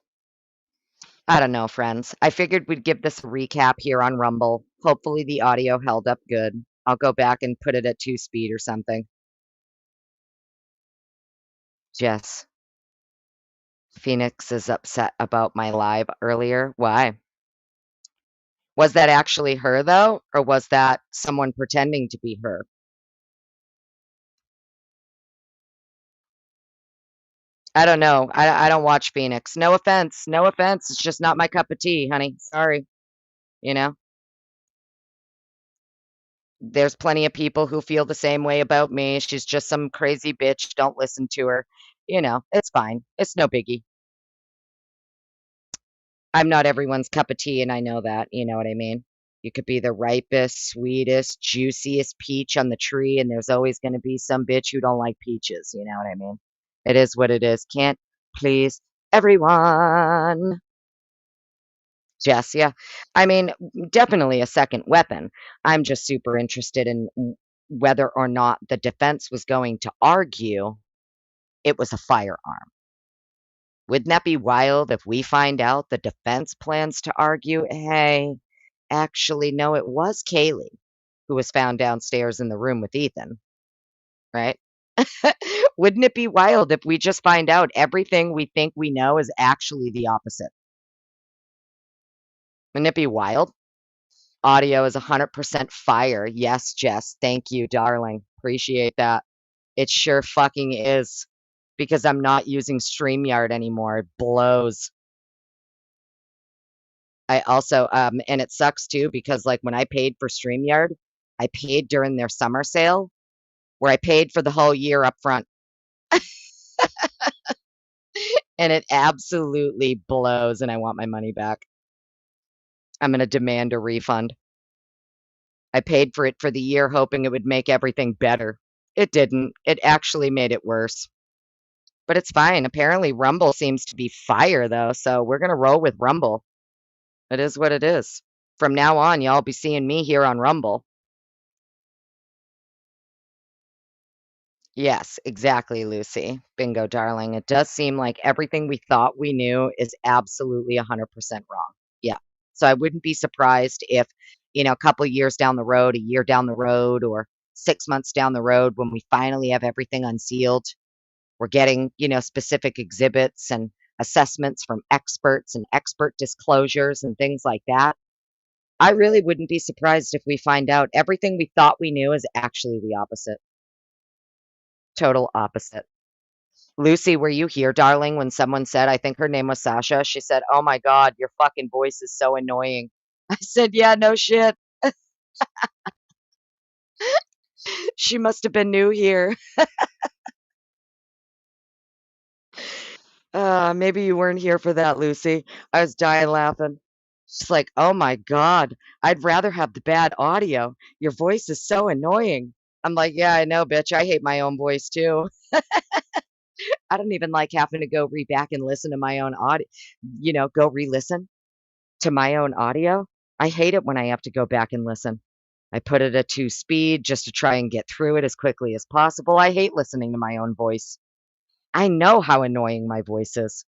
I don't know, friends. I figured we'd give this a recap here on Rumble. Hopefully the audio held up good. I'll go back and put it at 2 speed or something. Jess. Phoenix is upset about my live earlier. Why? Was that actually her, though, or was that someone pretending to be her? I don't know. I don't watch Phoenix. No offense. No offense. It's just not my cup of tea, honey. Sorry. You know? There's plenty of people who feel the same way about me. She's just some crazy bitch. Don't listen to her. You know, it's fine. It's no biggie. I'm not everyone's cup of tea, and I know that. You know what I mean? You could be the ripest, sweetest, juiciest peach on the tree, and there's always going to be some bitch who don't like peaches. You know what I mean? It is what it is. Can't please everyone. Jess, yeah. I mean, definitely a second weapon. I'm just super interested in whether or not the defense was going to argue it was a firearm. Wouldn't that be wild if we find out the defense plans to argue, hey, actually, no, it was Kaylee who was found downstairs in the room with Ethan, right? Wouldn't it be wild if we just find out everything we think we know is actually the opposite? Wouldn't it be wild? Audio is 100% fire. Yes, Jess. Thank you, darling. Appreciate that. It sure fucking is because I'm not using StreamYard anymore. It blows. I also, and it sucks too because like when I paid for StreamYard, I paid during their summer sale where I paid for the whole year up front and it absolutely blows and I want my money back. I'm going to demand a refund. I paid for it for the year hoping it would make everything better. It didn't. It actually made it worse. But it's fine. Apparently Rumble seems to be fire though, so we're gonna roll with Rumble. It is what it is. From now on, y'all be seeing me here on Rumble. Yes, exactly, Lucy. Bingo, darling. It does seem like everything we thought we knew is absolutely 100% wrong. Yeah. So I wouldn't be surprised if, a couple years down the road, a year down the road, or 6 months down the road, when we finally have everything unsealed, we're getting, specific exhibits and assessments from experts and expert disclosures and things like that. I really wouldn't be surprised if we find out everything we thought we knew is actually the opposite. Total opposite. Lucy, were you here, darling, when someone said, I think her name was Sasha? She said, "Oh my God, your fucking voice is so annoying." I said, "Yeah, no shit." She must have been new here. Maybe you weren't here for that, Lucy. I was dying laughing. She's like, "Oh my God, I'd rather have the bad audio. Your voice is so annoying." I'm like, "Yeah, I know, bitch. I hate my own voice too." I don't even like having to go back and listen to my own audio, go re-listen to my own audio. I hate it when I have to go back and listen. I put it at 2 speed just to try and get through it as quickly as possible. I hate listening to my own voice. I know how annoying my voice is.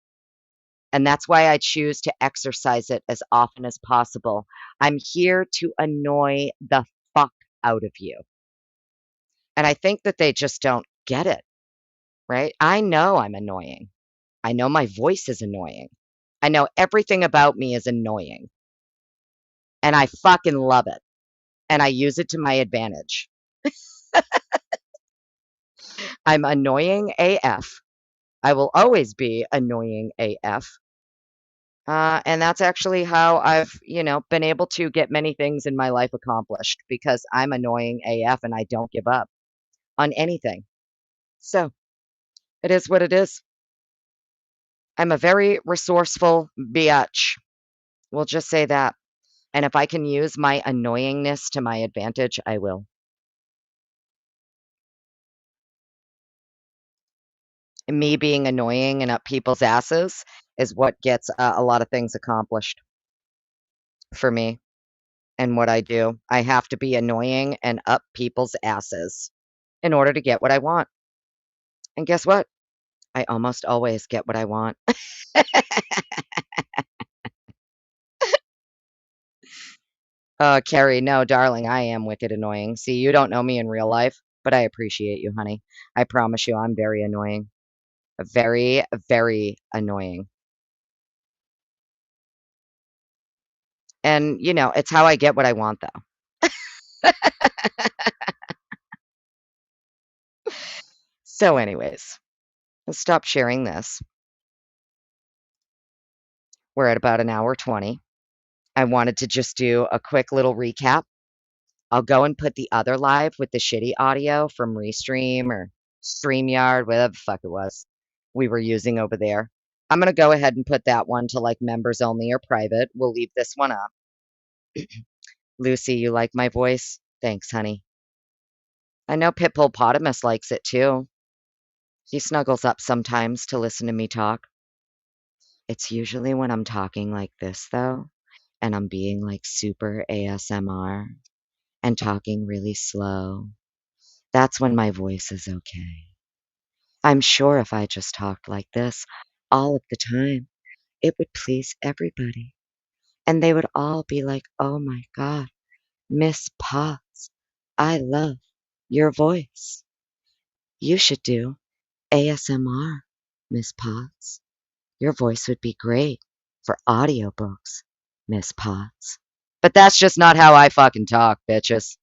And that's why I choose to exercise it as often as possible. I'm here to annoy the fuck out of you. And I think that they just don't get it, right? I know I'm annoying. I know my voice is annoying. I know everything about me is annoying. And I fucking love it. And I use it to my advantage. I'm annoying AF. I will always be annoying AF. And that's actually how I've, been able to get many things in my life accomplished because I'm annoying AF and I don't give up on anything. So it is what it is. I'm a very resourceful biatch. We'll just say that. And if I can use my annoyingness to my advantage, I will. Me being annoying and up people's asses is what gets a lot of things accomplished for me and what I do. I have to be annoying and up people's asses in order to get what I want. And guess what? I almost always get what I want. Carrie, no, darling, I am wicked annoying. See, you don't know me in real life, but I appreciate you, honey. I promise you I'm very annoying. Very, very annoying. And, you know, it's how I get what I want, though. So anyways, let's stop sharing this. We're at about an hour 20. I wanted to just do a quick little recap. I'll go and put the other live with the shitty audio from Restream or StreamYard, whatever the fuck it was we were using over there. I'm gonna go ahead and put that one to, like, members only or private. We'll leave this one up. Lucy, you like my voice? Thanks, honey. I know Pitbullpotamus likes it too. He snuggles up sometimes to listen to me talk. It's usually when I'm talking like this, though, and I'm being, like, super ASMR and talking really slow. That's when my voice is okay. I'm sure if I just talked like this all of the time, it would please everybody, and they would all be like, "Oh my god, Miss Potts, I love your voice. You should do ASMR, Miss Potts. Your voice would be great for audiobooks, Miss Potts." But that's just not how I fucking talk, bitches.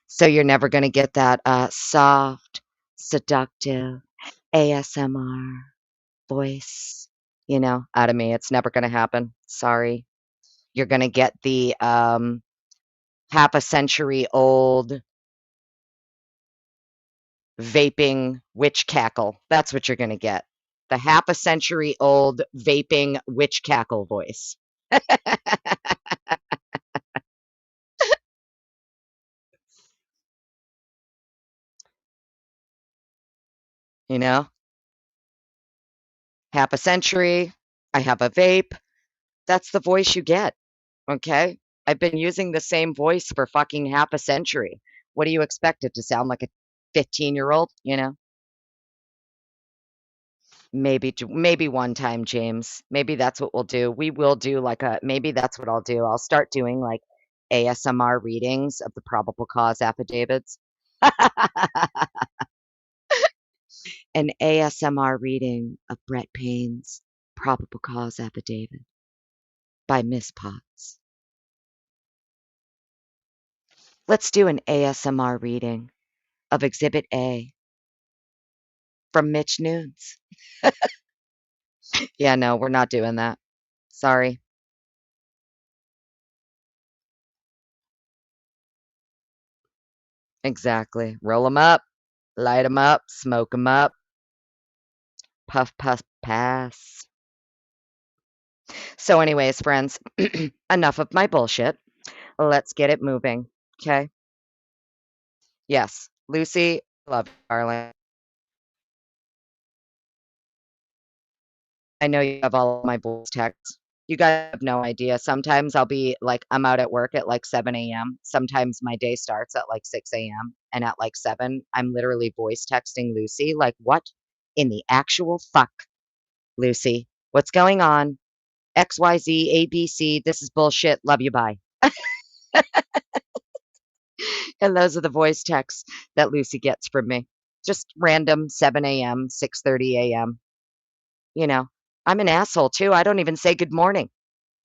So you're never gonna get that, soft, seductive ASMR voice, you know, out of me. It's never gonna happen. Sorry. You're gonna get the, half a century old vaping witch cackle. That's what you're gonna get. The half a century old vaping witch cackle voice. You know? Half a century, I have a vape. That's the voice you get, okay? I've been using the same voice for fucking half a century. What do you expect it to sound like a 15-year-old, you know? Maybe one time, James. Maybe that's what we'll do. We will do like a maybe that's what I'll do. I'll start doing like ASMR readings of the probable cause affidavits. An ASMR reading of Brett Payne's probable cause affidavit by Miss Potts. Let's do an ASMR reading of Exhibit A from Mitch Nunes. Yeah, no, we're not doing that. Sorry. Exactly. Roll them up, light them up, smoke them up, puff, puff, pass. So, anyways, friends, enough of my bullshit. Let's get it moving. Okay. Yes. Lucy, love you, darling. I know you have all of my voice texts. You guys have no idea. Sometimes I'll be like, I'm out at work at like 7 a.m. Sometimes my day starts at like 6 a.m. And at like 7, I'm literally voice texting Lucy, like, what in the actual fuck, Lucy? What's going on? XYZ, ABC, this is bullshit. Love you. Bye. And those are the voice texts that Lucy gets from me. Just random 7 a.m., 6:30 a.m. You know, I'm an asshole too. I don't even say good morning.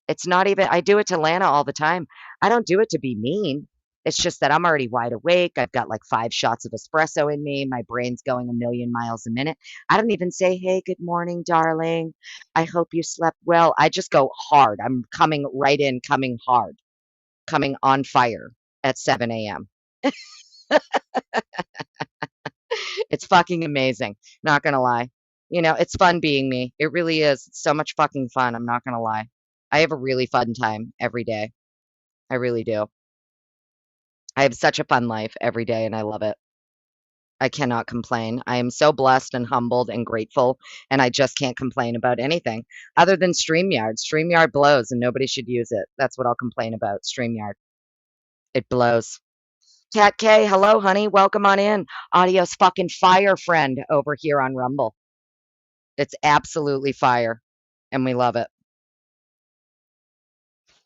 It's not even, I do it to Lana all the time. I don't do it to be mean. It's just that I'm already wide awake. I've got like 5 shots of espresso in me. My brain's going a million miles a minute. I don't even say, hey, good morning, darling. I hope you slept well. I just go hard. I'm coming right in, coming hard, coming on fire at 7 a.m. It's fucking amazing. Not gonna lie. You know, it's fun being me. It really is. It's so much fucking fun. I'm not gonna lie. I have a really fun time every day. I really do. I have such a fun life every day and I love it. I cannot complain. I am so blessed and humbled and grateful, and I just can't complain about anything other than StreamYard. StreamYard blows and nobody should use it. That's what I'll complain about. StreamYard. It blows. Cat K, hello, honey. Welcome on in. Audio's fucking fire friend over here on Rumble. It's absolutely fire, and we love it.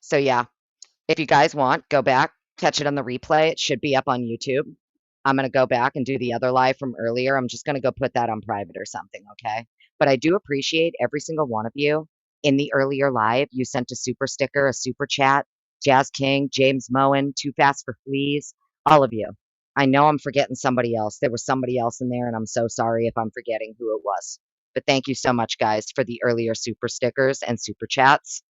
So, yeah, if you guys want, go back, catch it on the replay. It should be up on YouTube. I'm gonna go back and do the other live from earlier. I'm just gonna go put that on private or something, okay? But I do appreciate every single one of you. In the earlier live, you sent a super sticker, a super chat, Jazz King, James Moen, Too Fast for Fleas, all of you. I know I'm forgetting somebody else. There was somebody else in there, and I'm so sorry if I'm forgetting who it was. But thank you so much, guys, for the earlier super stickers and super chats.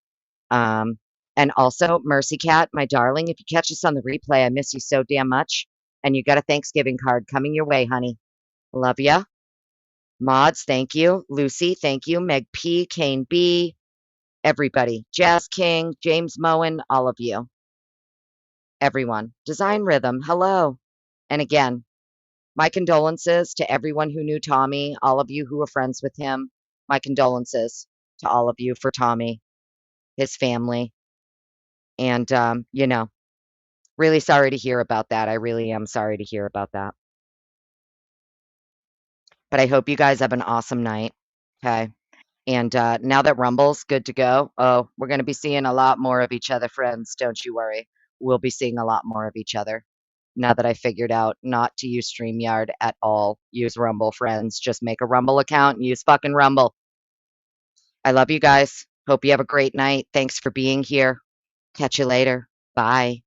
Um, and also, Mercy Cat, my darling, if you catch us on the replay, I miss you so damn much. And you got a Thanksgiving card coming your way, honey. Love ya. Mods, thank you. Lucy, thank you. Meg P, Kane B, everybody. Jazz King, James Moen, all of you. Everyone. Design Rhythm, hello. And again, my condolences to everyone who knew Tommy, all of you who were friends with him. My condolences to all of you for Tommy, his family. And, really sorry to hear about that. I really am sorry to hear about that. But I hope you guys have an awesome night. Okay. And now that Rumble's good to go, oh, we're going to be seeing a lot more of each other, friends. Don't you worry. We'll be seeing a lot more of each other. Now that I figured out not to use StreamYard at all, use Rumble, friends. Just make a Rumble account and use fucking Rumble. I love you guys. Hope you have a great night. Thanks for being here. Catch you later. Bye.